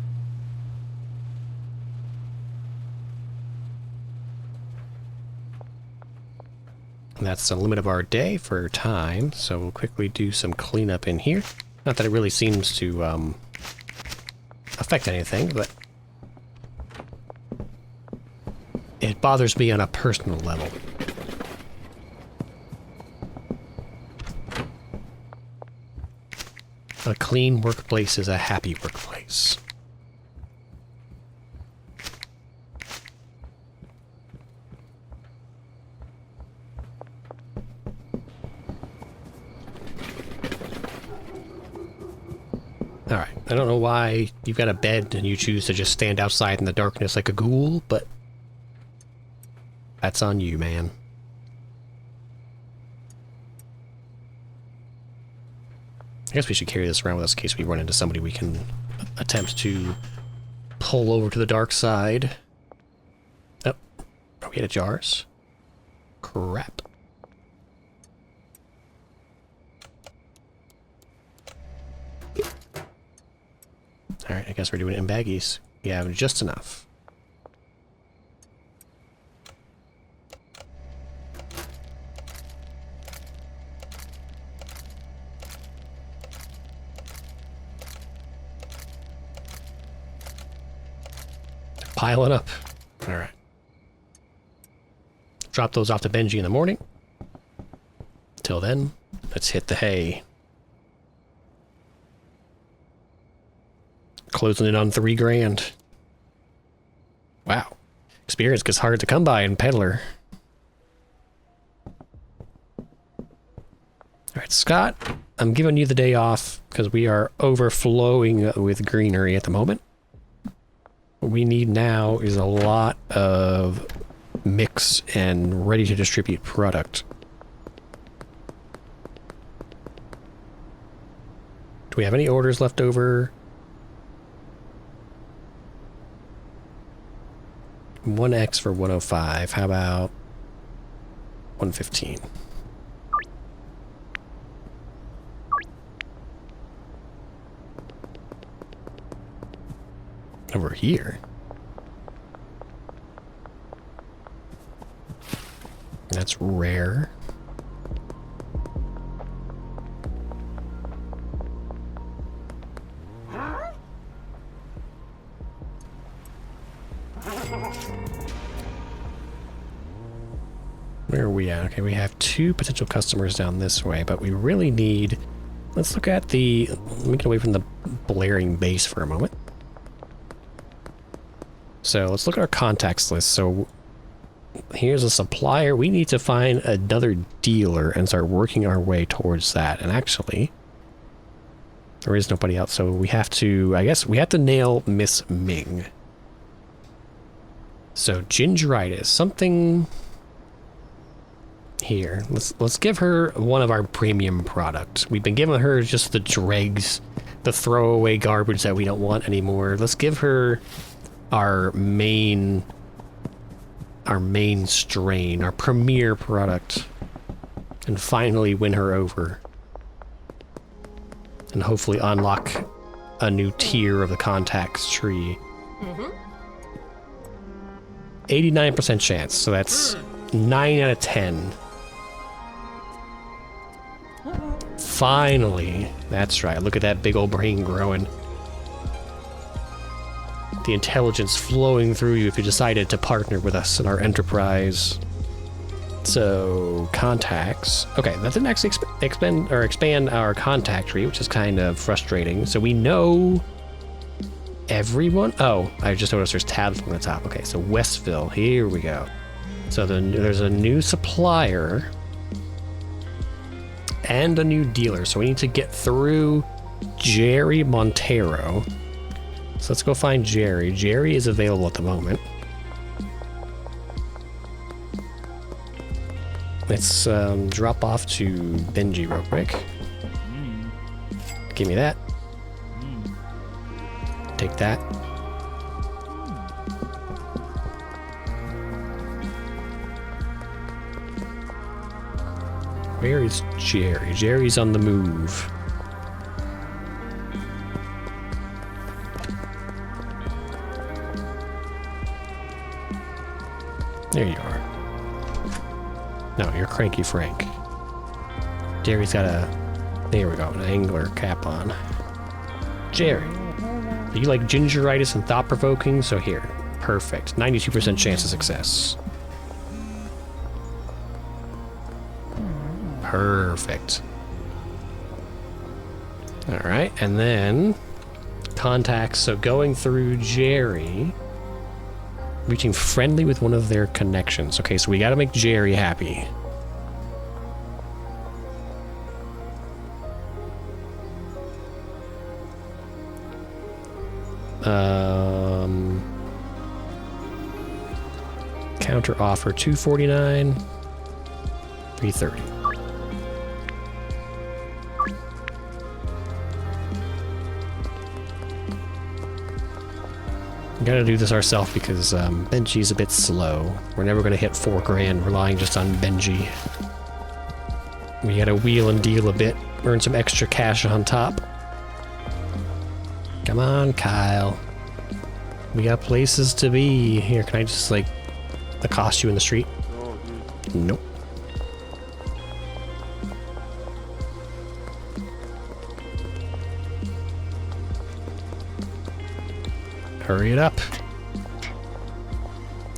And that's the limit of our day for time, so we'll quickly do some cleanup in here. Not that it really seems to affect anything, but it bothers me on a personal level. A clean workplace is a happy workplace. Alright, I don't know why you've got a bed and you choose to just stand outside in the darkness like a ghoul, but that's on you, man. I guess we should carry this around with us in case we run into somebody we can attempt to pull over to the dark side. Oh, are we out of jars? Crap. Alright, I guess we're doing it in baggies. We have just enough. Piling up. Alright. Drop those off to Benji in the morning. Till then, let's hit the hay. Closing in on 3 grand. Wow. Experience gets hard to come by in Peddler. Alright, Scott, I'm giving you the day off because we are overflowing with greenery at the moment. What we need now is a lot of mix and ready to distribute product. Do we have any orders left over? 1x for 105. How about 115? Over here. That's rare. Where are we at? Okay, we have 2 potential customers down this way, but we really need... Let's look at the... Let me get away from the blaring bass for a moment. So let's look at our contacts list. So here's a supplier. We need to find another dealer and start working our way towards that. And actually, there is nobody else. So we have to, I guess, we have to nail Miss Ming. So gingeritis, something here. Let's give her one of our premium products. We've been giving her just the dregs, the throwaway garbage that we don't want anymore. Let's give her our main strain, our premier product, and finally win her over. And hopefully unlock a new tier of the contacts tree. 89% chance, so that's 9 out of 10. Finally. That's right, look at that big old brain growing. The intelligence flowing through you if you decided to partner with us in our enterprise. So, contacts. Okay, that didn't actually expand our contact tree, which is kind of frustrating. So we know everyone. Oh, I just noticed there's tabs on the top. Okay, so Westville, here we go. So then there's a new supplier and a new dealer. So we need to get through Jerry Montero. So let's go find Jerry. Jerry is available at the moment. Let's drop off to Benji real quick. Give me that. Take that. Where is Jerry? Jerry's on the move. There you are. No, you're Cranky Frank. Jerry's got a... There we go, an angler cap on. Jerry. You like gingeritis and thought-provoking? So here. Perfect. 92% chance of success. Perfect. Alright, and then... Contacts. So going through Jerry... Reaching friendly with one of their connections. Okay, so we gotta make Jerry happy. Counter offer $249, $330. We gotta do this ourselves because Benji's a bit slow. We're never gonna hit 4 grand relying just on Benji. We gotta wheel and deal a bit, earn some extra cash on top. Come on, Kyle. We got places to be. Here, can I just, like, accost you in the street? Nope. Hurry it up.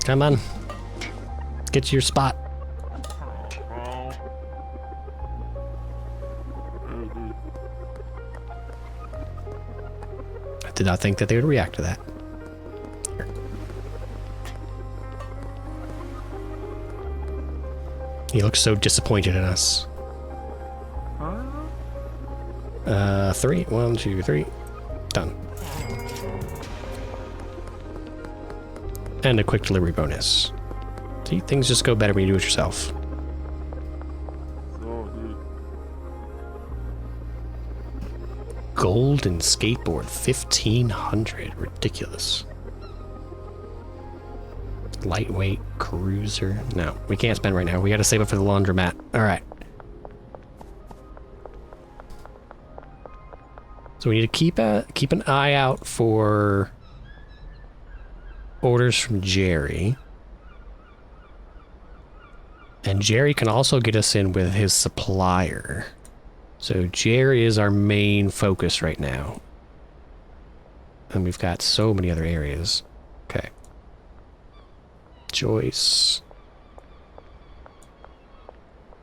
Come on. Get to your spot. I did not think that they would react to that. Here. He looks so disappointed in us. 3. 1, 2, 3. Done. And a quick delivery bonus. See, things just go better when you do it yourself. Golden skateboard, 1,500. Ridiculous. Lightweight cruiser. No, we can't spend right now. We gotta save it for the laundromat. Alright. So we need to keep an eye out for orders from Jerry. And Jerry can also get us in with his supplier. So Jerry is our main focus right now. And we've got so many other areas. Okay. Joyce.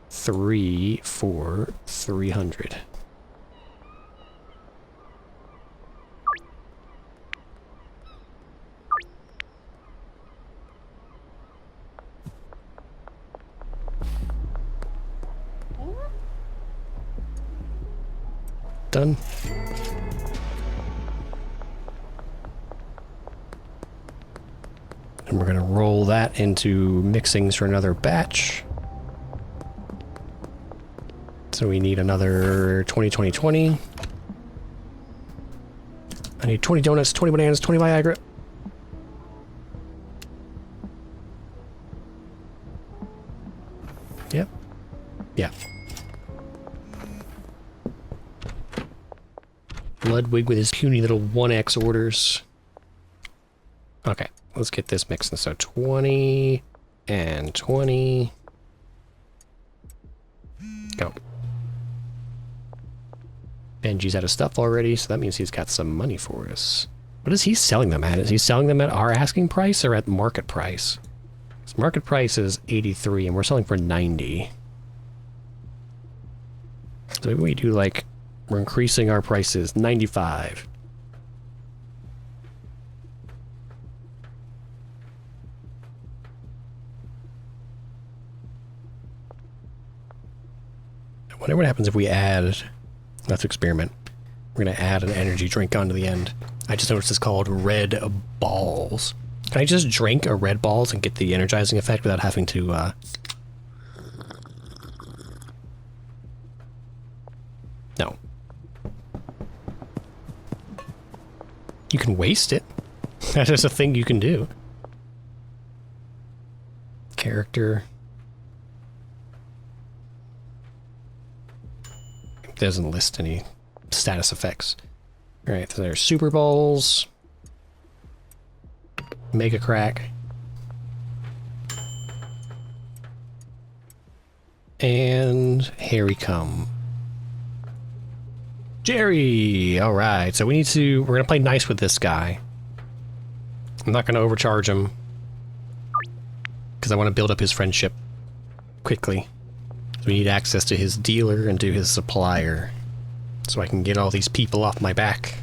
3 for 300. Done. And we're going to roll that into mixings for another batch. So we need another 20, 20, 20. I need 20 donuts, 20 bananas, 20 Viagra. Yep. Yeah. Ludwig with his puny little 1x orders. Okay, let's get this mixed. So 20 and 20. Go. Benji's out of stuff already, so that means he's got some money for us. What is he selling them at? Is he selling them at our asking price or at market price? His market price is 83 and we're selling for 90. So maybe we do like... We're increasing our prices, 95. I wonder what happens if we add... Let's experiment. We're going to add an energy drink onto the end. I just noticed it's called Red Balls. Can I just drink a Red Balls and get the energizing effect without having to... No. You can waste it. That is a thing you can do. Character. It doesn't list any status effects. Alright, so there's Super Bowls. Mega Crack. And Harry Come. Jerry! Alright, so we're gonna play nice with this guy. I'm not gonna overcharge him. Because I want to build up his friendship quickly. So we need access to his dealer and to his supplier. So I can get all these people off my back.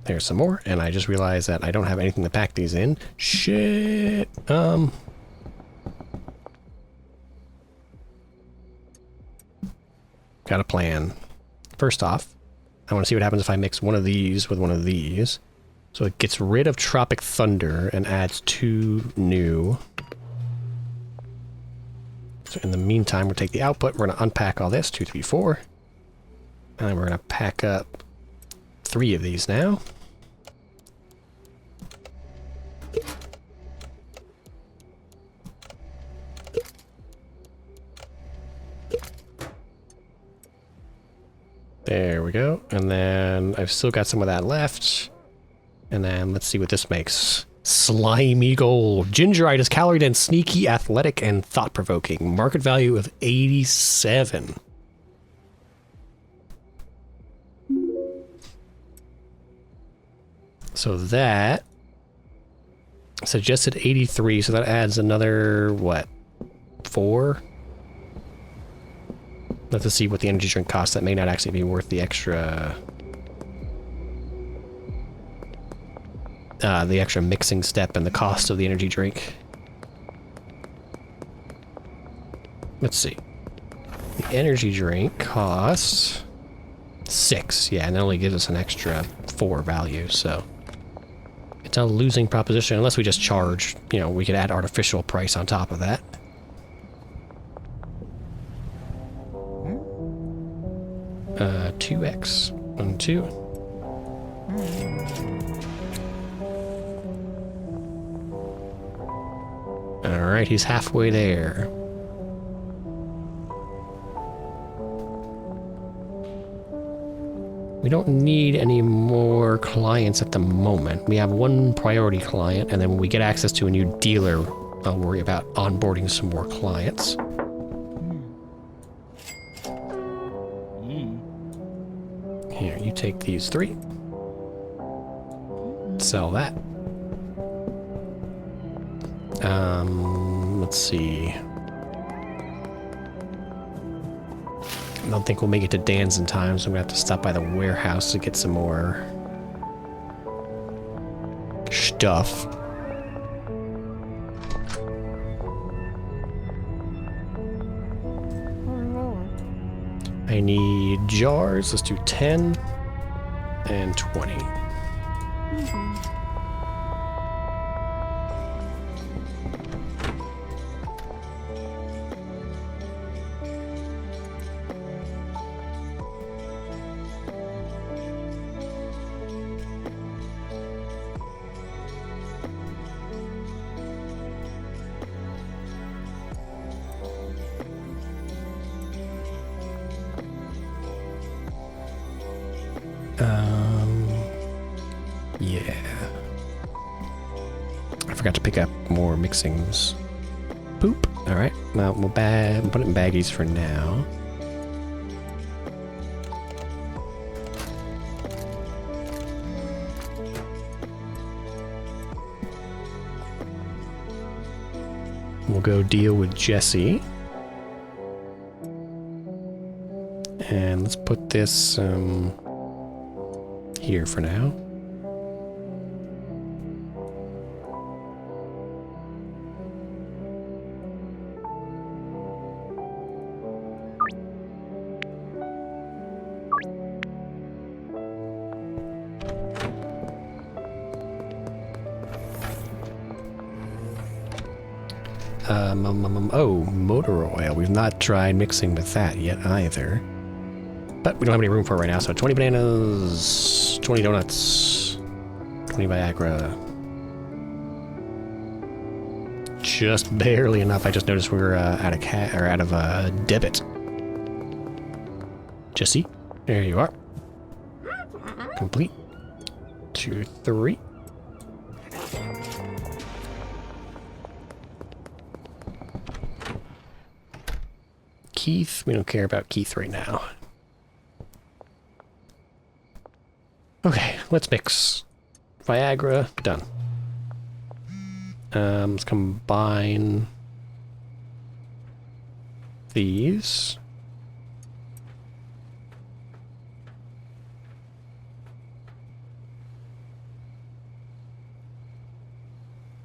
There's some more, and I just realized that I don't have anything to pack these in. Shit! Got a plan. First off, I want to see what happens if I mix one of these with one of these. So it gets rid of Tropic Thunder and adds 2 new. So in the meantime, we'll take the output. We're going to unpack all this, 2, 3, 4. And then we're going to pack up 3 of these now. There we go. And then I've still got some of that left. And then let's see what this makes. Slimy Gold. Gingeritis, calorie dense, sneaky, athletic, and thought-provoking. Market value of 87. So that suggested 83, so that adds another, what, 4? Let's see what the energy drink costs. That may not actually be worth the extra... the extra mixing step and the cost of the energy drink. Let's see. The energy drink costs 6, yeah, and it only gives us an extra 4 value, so It's a losing proposition unless we just charge, you know, we could add artificial price on top of that. Uh, 2x. 1, 2. Alright, he's halfway there. We don't need any more clients at the moment. We have one priority client, and then when we get access to a new dealer, I'll worry about onboarding some more clients. Here, you take these 3. Sell that. Let's see. I don't think we'll make it to Dan's in time, so I'm gonna have to stop by the warehouse to get some more stuff. I need jars. Let's do 10 and 20. Yeah. I forgot to pick up more mixings. Poop. Alright, well, we'll put it in baggies for now. We'll go deal with Jesse. And let's put this here for now. Oh, motor oil. We've not tried mixing with that yet either. But we don't have any room for it right now, so 20 bananas, 20 donuts, 20 Viagra. Just barely enough. I just noticed we were out of debit. Jesse, there you are. Complete. 2, 3. Keith, we don't care about Keith right now. Okay, let's mix. Viagra, done. Let's combine these.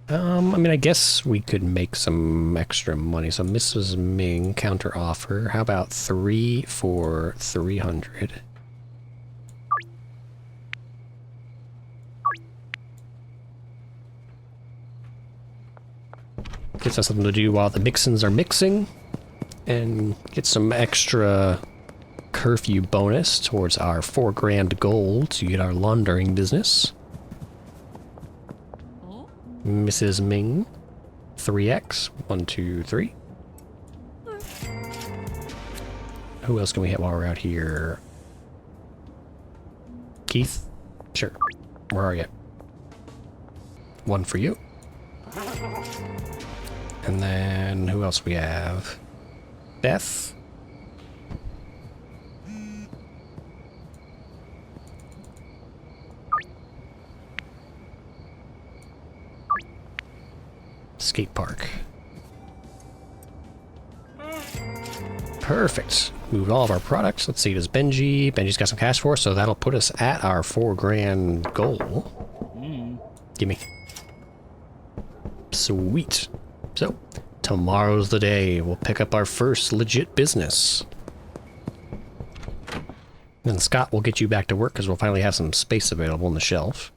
I mean, I guess we could make some extra money. So Mrs. Ming, counter offer. How about 3 for 300? Gives us something to do while the mixins are mixing. And get some extra curfew bonus towards our 4 grand goal to get our laundering business. Mrs. Ming, 3x, 1, 2, 3. Who else can we hit while we're out here? Keith? Sure. Where are you? 1 for you. And then who else we have? Beth? Skate park. Perfect. Moved all of our products. Let's see, does Benji's got some cash for us, so that'll put us at our 4 grand goal. Gimme. Sweet. So, tomorrow's the day. We'll pick up our first legit business. Then Scott will get you back to work because we'll finally have some space available on the shelf.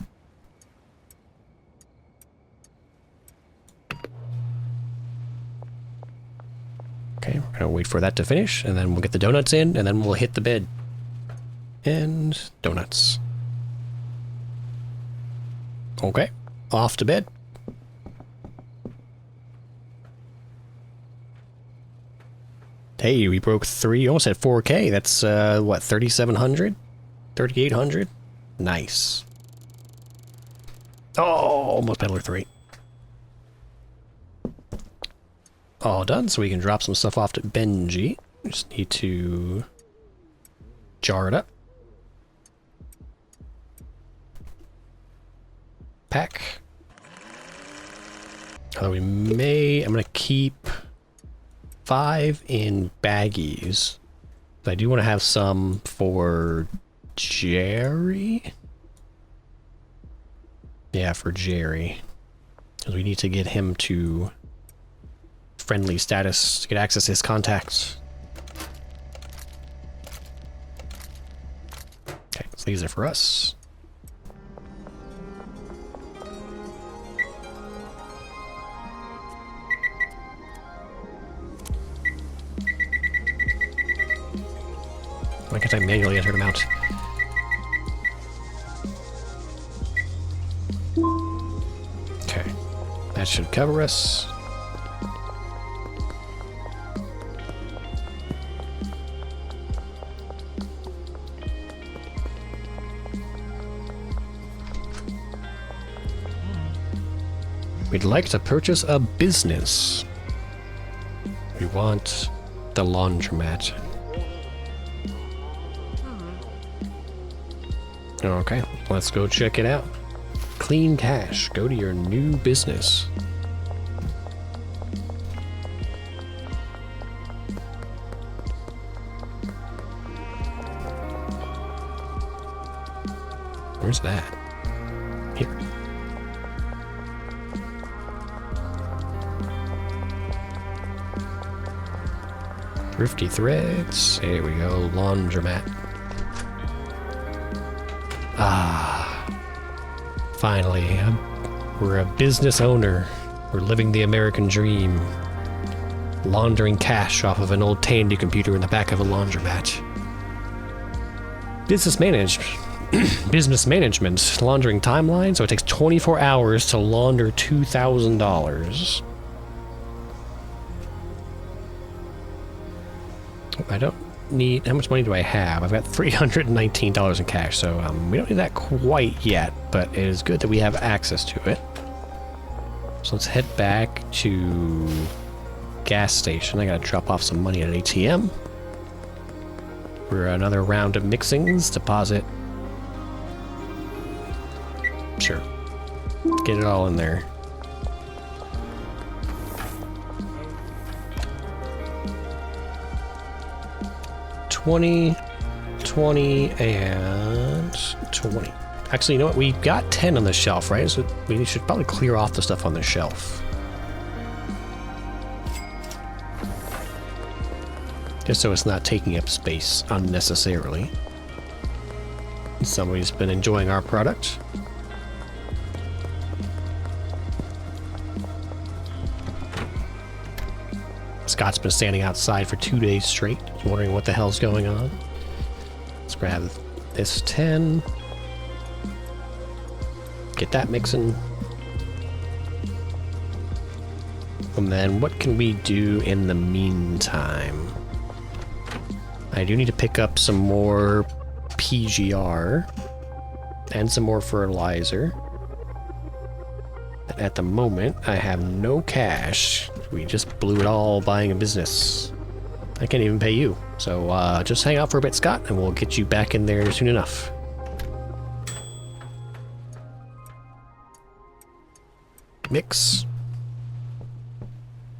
Okay, we're gonna wait for that to finish, and then we'll get the donuts in, and then we'll hit the bed. And donuts. Okay, off to bed. Hey, we broke 3, almost at 4K. That's, what, 3,700? 3,800? Nice. Oh, almost peddler 3. All done, so we can drop some stuff off to Benji. Just need to jar it up. Pack. Although we may, I'm gonna keep 5 in baggies. But I do want to have some for Jerry. Yeah, for Jerry. Because we need to get him to friendly status to get access to his contacts. Okay, so these are for us. Why can't I manually enter them out? Okay, that should cover us. We'd like to purchase a business. We want the laundromat. Okay, let's go check it out. Clean cash. Go to your new business. Where's that? Here. Thrifty Threads. There we go. Laundromat. Ah. Finally. We're a business owner. We're living the American dream. Laundering cash off of an old Tandy computer in the back of a laundromat. Business management. Laundering timeline. So it takes 24 hours to launder $2,000. I don't need... How much money do I have? I've got $319 in cash, so we don't need that quite yet, but it is good that we have access to it. So let's head back to gas station. I gotta drop off some money at an ATM. For another round of mixings. Deposit. Sure. Get it all in there. $20, $20, and $20. Actually, you know what? We've got 10 on the shelf, right? So we should probably clear off the stuff on the shelf. Just so it's not taking up space unnecessarily. Somebody's been enjoying our product. Scott's been standing outside for 2 days straight, wondering what the hell's going on. Let's grab this 10. Get that mixing. And then what can we do in the meantime? I do need to pick up some more PGR and some more fertilizer. At the moment, I have no cash. We just blew it all buying a business. I can't even pay you. So just hang out for a bit, Scott, and we'll get you back in there soon enough. Mix.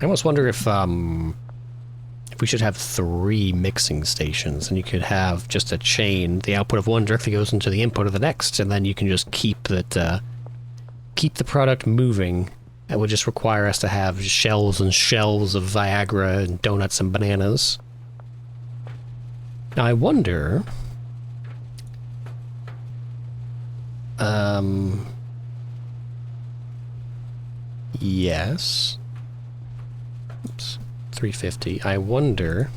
I almost wonder if we should have 3 mixing stations, and you could have just a chain. The output of one directly goes into the input of the next, and then you can just keep that. Keep the product moving. That would just require us to have shelves and shelves of Viagra and donuts and bananas. Now I wonder... Yes. Oops. 350. I wonder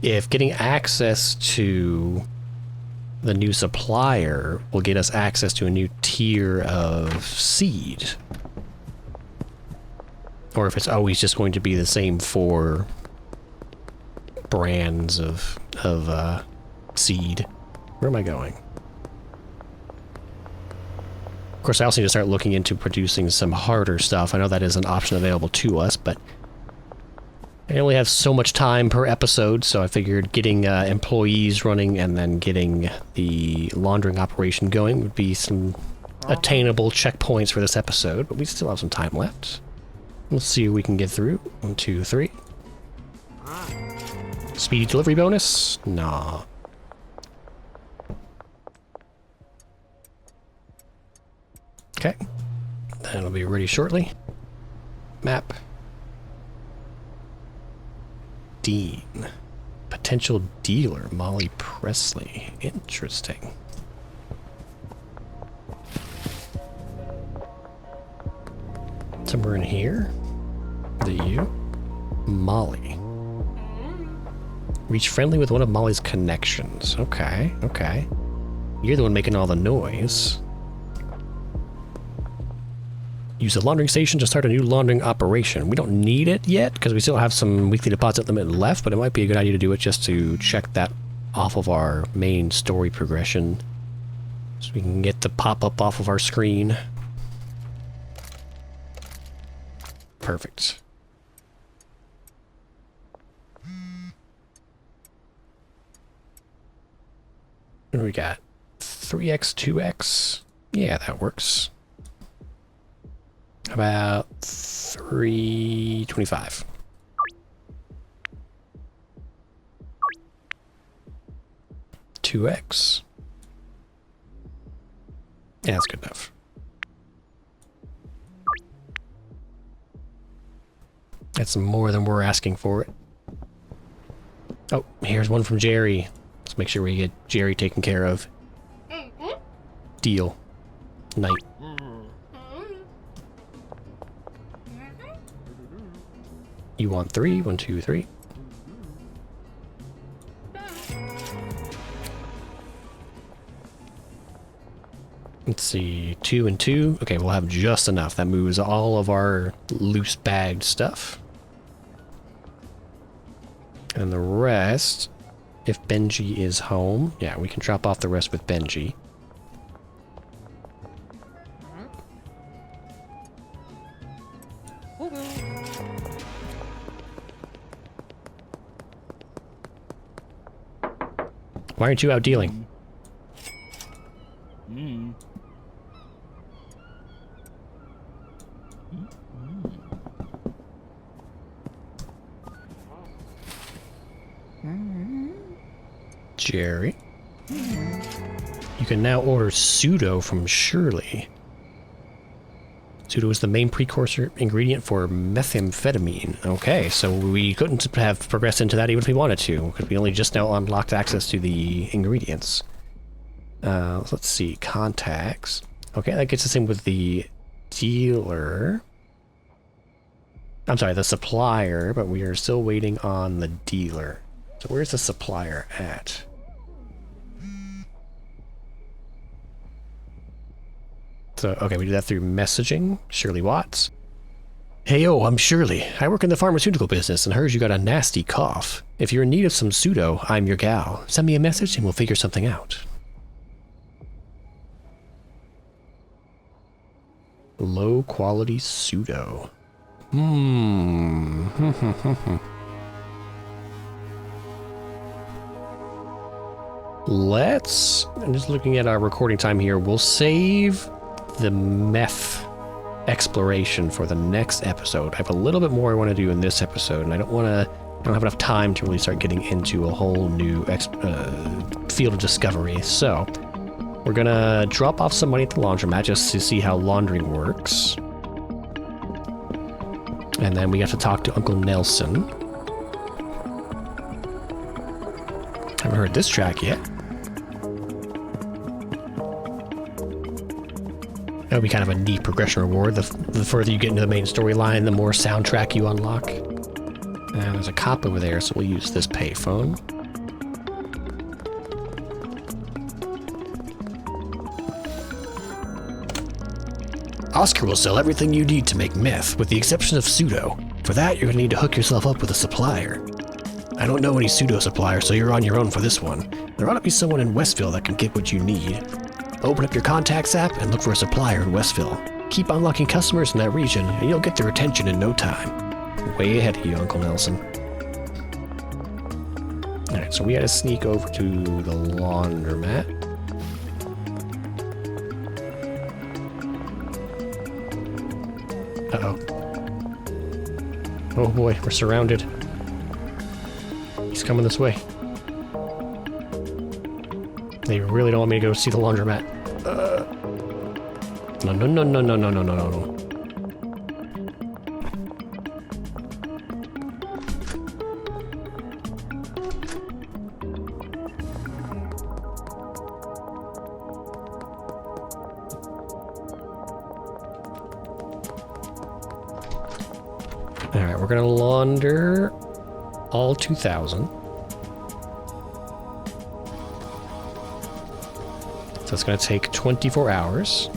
if getting access to the new supplier will get us access to a new tier of seed. Or if it's always just going to be the same 4 brands of seed. Where am I going? Of course, I also need to start looking into producing some harder stuff. I know that is an option available to us, but I only have so much time per episode, so I figured getting employees running and then getting the laundering operation going would be some attainable checkpoints for this episode, but we still have some time left. Let's see what we can get through. 1, 2, 3. Speedy delivery bonus? Nah. Okay. That'll be ready shortly. Map. Dean. Potential dealer, Molly Presley. Interesting. Somewhere in here? Is it you? Molly. Reach friendly with one of Molly's connections. Okay, okay. You're the one making all the noise. Use the laundering station to start a new laundering operation. We don't need it yet, because we still have some weekly deposit limit left, but it might be a good idea to do it just to check that off of our main story progression. So we can get the pop-up off of our screen. Perfect. What do we got? 3x, 2x? Yeah, that works. About 325. Two X. Yeah, that's good enough. That's more than we're asking for it. Oh, here's one from Jerry. Let's make sure we get Jerry taken care of. Deal. Night. You want 3? 1, 2, 3. Let's see, 2 and 2. Okay, we'll have just enough. That moves all of our loose bagged stuff. And the rest, if Benji is home, yeah, we can drop off the rest with Benji. Why aren't you out dealing? Jerry. You can now order pseudo from Shirley. Pseudo is the main precursor ingredient for methamphetamine. Okay, so we couldn't have progressed into that even if we wanted to, because we only just now unlocked access to the ingredients. Let's see, contacts. Okay, that gets us in with the dealer. I'm sorry, the supplier, but we are still waiting on the dealer. So where's the supplier at? So, okay, we do that through messaging. Shirley Watts. Hey, yo, I'm Shirley. I work in the pharmaceutical business and heard you got a nasty cough. If you're in need of some pseudo, I'm your gal. Send me a message and we'll figure something out. Low quality pseudo. Let's... I'm just looking at our recording time here. We'll save the meth exploration for the next episode. I have a little bit more I want to do in this episode, and I don't have enough time to really start getting into a whole new field of discovery. So we're gonna drop off some money at the laundromat just to see how laundering works, and then we have to talk to Uncle Nelson. Haven't heard this track yet. That would be kind of a neat progression reward. The further you get into the main storyline, the more soundtrack you unlock. There's a cop over there, so we'll use this payphone. Oscar will sell everything you need to make meth, with the exception of pseudo. For that, you're going to need to hook yourself up with a supplier. I don't know any pseudo suppliers, so you're on your own for this one. There ought to be someone in Westville that can get what you need. Open up your contacts app and look for a supplier in Westville. Keep unlocking customers in that region, and you'll get their attention in no time. Way ahead of you, Uncle Nelson. Alright, so we had to sneak over to the laundromat. Uh-oh. Oh boy, we're surrounded. He's coming this way. They really don't want me to go see the laundromat. No, no, no, no, no, no, no, no, no. Alright, we're gonna launder all 2,000. So it's going to take 24 hours.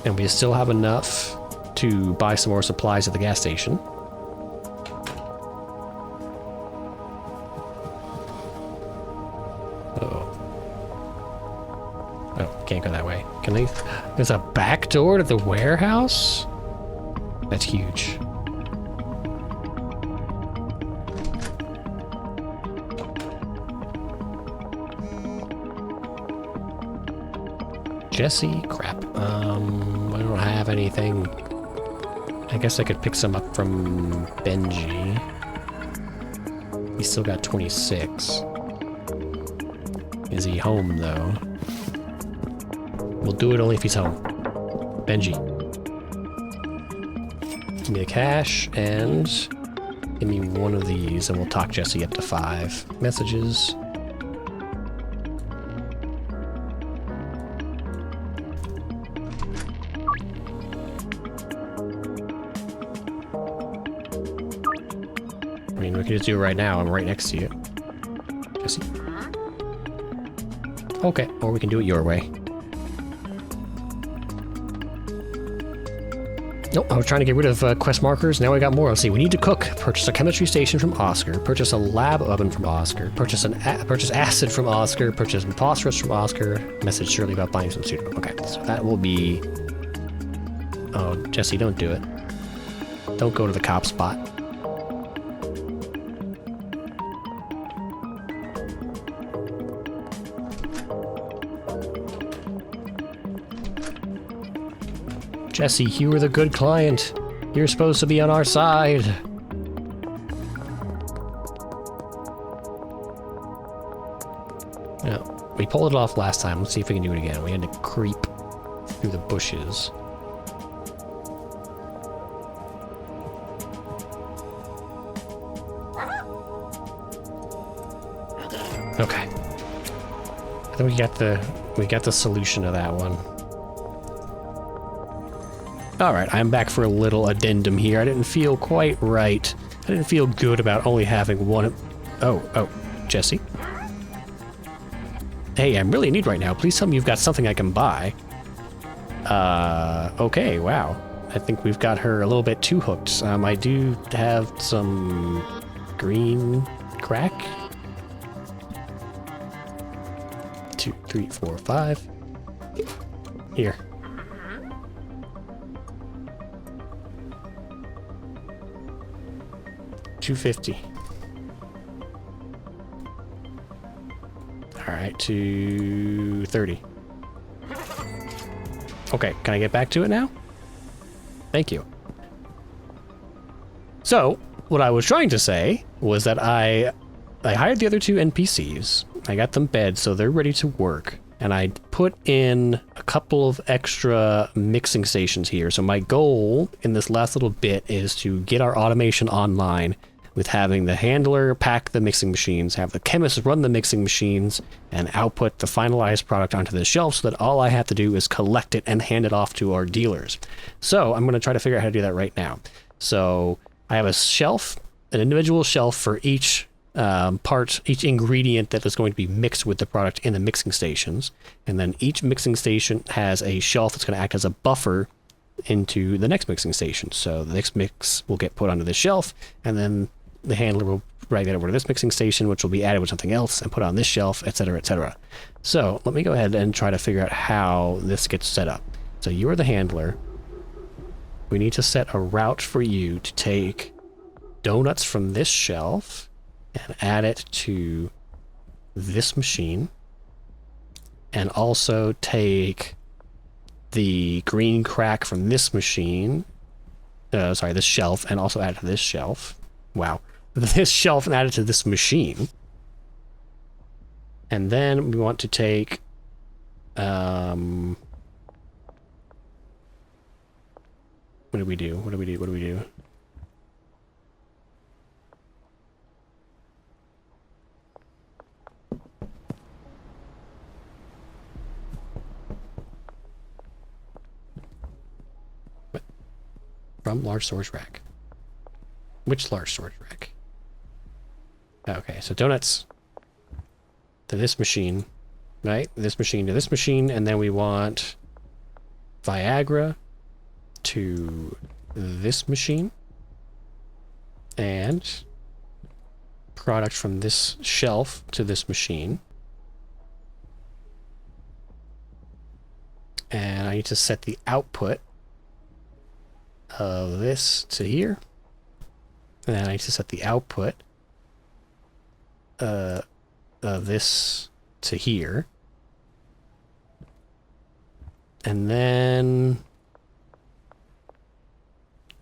And we still have enough to buy some more supplies at the gas station. Uh-oh. Oh, can't go that way. Can they? There's a back door to the warehouse? That's huge. Jesse? Crap. I don't have anything. I guess I could pick some up from Benji. He's still got 26. Is he home, though? We'll do it only if he's home. Benji. Give me the cash, and give me one of these, and we'll talk Jesse up to 5 messages. I mean, we can just do it right now. I'm right next to you. Jesse. Okay, or we can do it your way. Nope, I was trying to get rid of quest markers. Now I got more. Let's see. We need to cook. Purchase a chemistry station from Oscar. Purchase a lab oven from Oscar. Purchase acid from Oscar. Purchase phosphorus from Oscar. Message Shirley about buying some pseudo. Okay, so that will be... Oh, Jesse, don't do it. Don't go to the cop spot. Jesse, you were the good client. You're supposed to be on our side. Yeah, we pulled it off last time. Let's see if we can do it again. We had to creep through the bushes. Okay. I think we got the solution to that one. Alright, I'm back for a little addendum here. I didn't feel quite right. I didn't feel good about only having one... Oh, Jesse? Hey, I'm really in need right now. Please tell me you've got something I can buy. Okay, wow. I think we've got her a little bit too hooked. I do have some green crack. 2, 3, 4, 5. Here. $2.50. Alright, $2.30. Okay, can I get back to it now? Thank you. So, what I was trying to say was that I hired the other 2 NPCs. I got them beds, so they're ready to work. And I put in a couple of extra mixing stations here. So my goal in this last little bit is to get our automation online, with having the handler pack the mixing machines, have the chemist run the mixing machines, and output the finalized product onto the shelf so that all I have to do is collect it and hand it off to our dealers. So I'm going to try to figure out how to do that right now. So I have a shelf, an individual shelf for each part, each ingredient that is going to be mixed with the product in the mixing stations. And then each mixing station has a shelf that's going to act as a buffer into the next mixing station. So the next mix will get put onto this shelf, and then the handler will drag that over to this mixing station, which will be added with something else and put on this shelf, etc., etc. So let me go ahead and try to figure out how this gets set up. So you are the handler. We need to set a route for you to take donuts from this shelf and add it to this machine, and also take the green crack from this machine, this shelf, and also add it to this shelf. Wow. This shelf and add it to this machine. And then we want to take, what do we do? What do we do? What do we do? From large storage rack. Which large storage rack? Okay, so donuts to this machine, right? This machine to this machine, and then we want Viagra to this machine, and product from this shelf to this machine. And I need to set the output of this to here, and then I need to set the output of this to here, and then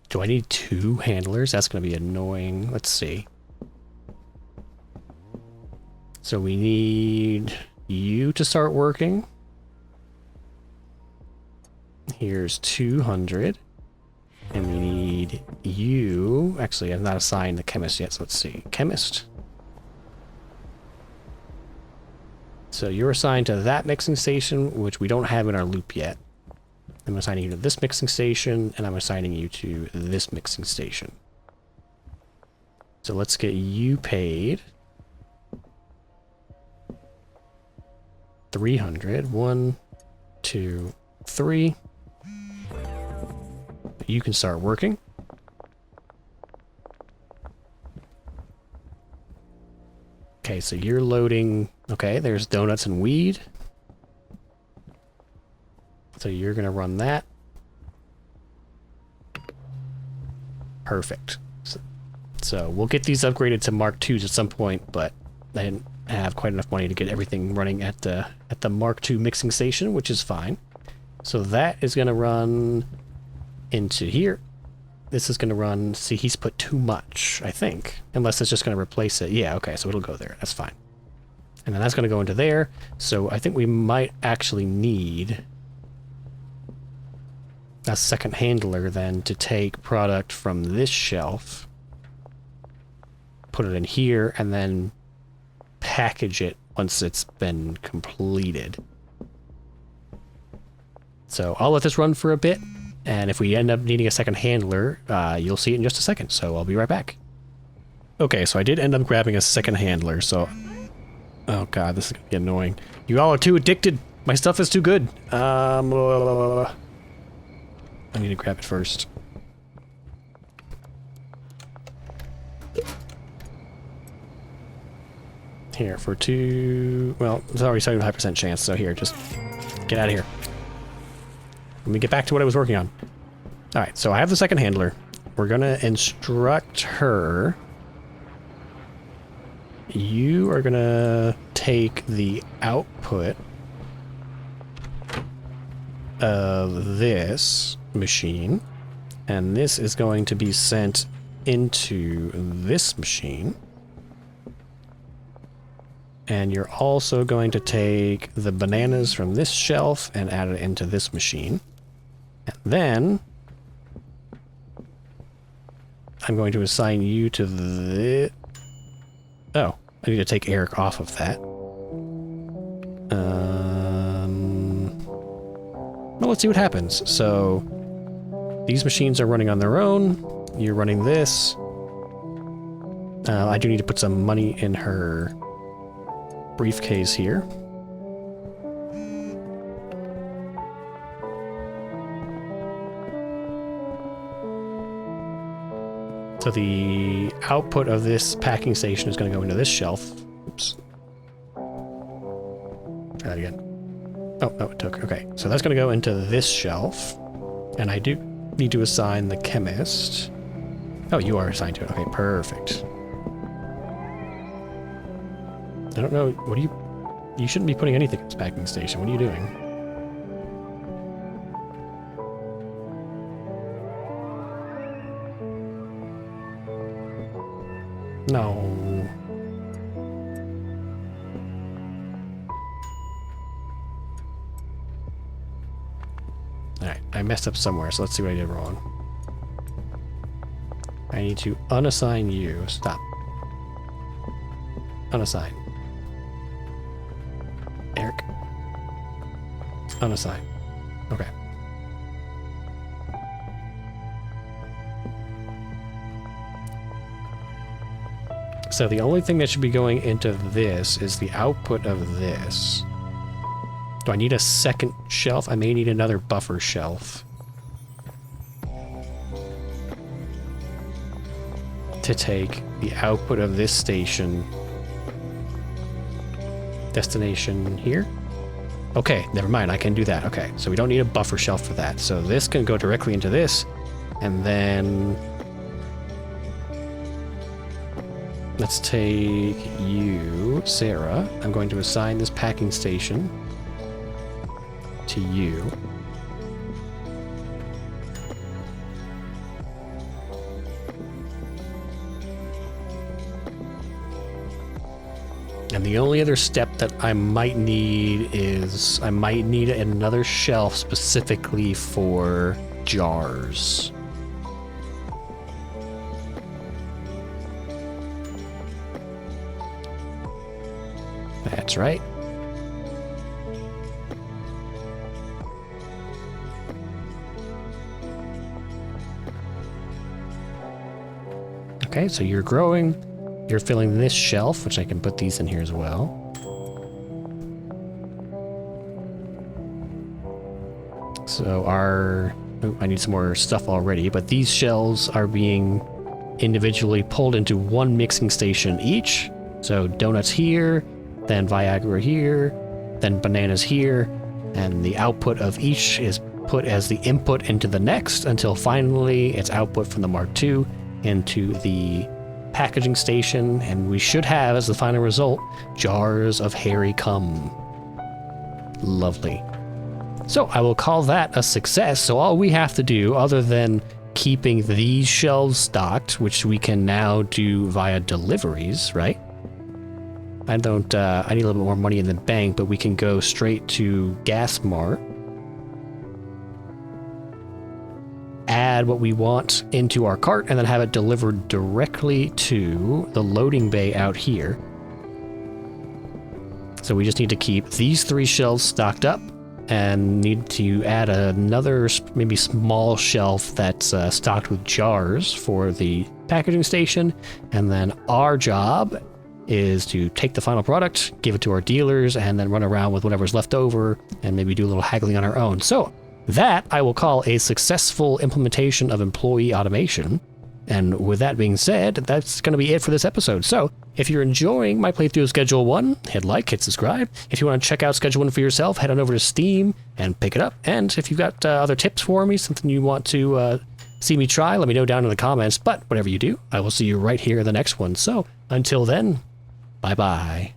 do I need two handlers? That's going to be annoying. Let's see. So we need you to start working. Here's 200. And we need you. Actually, I've not assigned the chemist yet, so let's see. Chemist. So you're assigned to that mixing station, which we don't have in our loop yet. I'm assigning you to this mixing station, and I'm assigning you to this mixing station. So let's get you paid. 300. 1, 2, 3. You can start working. Okay, so you're loading. Okay, there's donuts and weed. So you're going to run that. Perfect. So we'll get these upgraded to Mark IIs at some point, but I didn't have quite enough money to get everything running at the Mark II mixing station, which is fine. So that is going to run into here. This is going to run. See, he's put too much, I think. Unless it's just going to replace it. Yeah, okay, so it'll go there. That's fine. And then that's going to go into there. So I think we might actually need a second handler then to take product from this shelf, put it in here, and then package it once it's been completed. So I'll let this run for a bit. And if we end up needing a second handler, you'll see it in just a second, so I'll be right back. Okay, so I did end up grabbing a second handler, so... Oh god, this is gonna be annoying. You all are too addicted! My stuff is too good! I need to grab it first. Here, for 2... Well, it's already 75% chance, so here, just get out of here. Let me get back to what I was working on. Alright, so I have the second handler. We're gonna instruct her. You are gonna take the output of this machine, and this is going to be sent into this machine. And you're also going to take the bananas from this shelf and add it into this machine. And then I'm going to assign you to the... Oh, I need to take Eric off of that. Well, let's see what happens. So, these machines are running on their own. You're running this. I do need to put some money in her briefcase here. So the output of this packing station is going to go into this shelf. Oops. Try that again. Oh, no, it took. Okay, so that's going to go into this shelf. And I do need to assign the chemist. Oh, you are assigned to it. Okay, perfect. I don't know. What do you... You shouldn't be putting anything in this packing station. What are you doing? No. Alright, I messed up somewhere, so let's see what I did wrong. I need to unassign you. Stop. Unassign. Eric. Unassign. Okay. So the only thing that should be going into this is the output of this. Do I need a second shelf? I may need another buffer shelf. To take the output of this station. Destination here? Okay, never mind, I can do that. Okay, so we don't need a buffer shelf for that. So this can go directly into this, and then... Let's take you, Sarah. I'm going to assign this packing station to you. And the only other step that I might need is I might need another shelf specifically for jars. That's right. Okay, so you're growing. You're filling this shelf, which I can put these in here as well. So our... Oh, I need some more stuff already, but these shelves are being individually pulled into one mixing station each. So donuts here, then Viagra here, then bananas here, and the output of each is put as the input into the next until finally it's output from the Mark II into the packaging station, and we should have as the final result jars of hairy cum. Lovely. So I will call that a success. So all we have to do, other than keeping these shelves stocked, which we can now do via deliveries, right? I need a little bit more money in the bank, but we can go straight to Gas Mart. Add what we want into our cart and then have it delivered directly to the loading bay out here. So we just need to keep these 3 shelves stocked up and need to add another maybe small shelf that's stocked with jars for the packaging station. And then our job is to take the final product, give it to our dealers, and then run around with whatever's left over and maybe do a little haggling on our own. So that I will call a successful implementation of employee automation. And with that being said, that's going to be it for this episode. So if you're enjoying my playthrough of Schedule 1, hit like, hit subscribe. If you want to check out Schedule 1 for yourself, head on over to Steam and pick it up. And if you've got other tips for me, something you want to see me try, let me know down in the comments. But whatever you do, I will see you right here in the next one. So until then, bye-bye.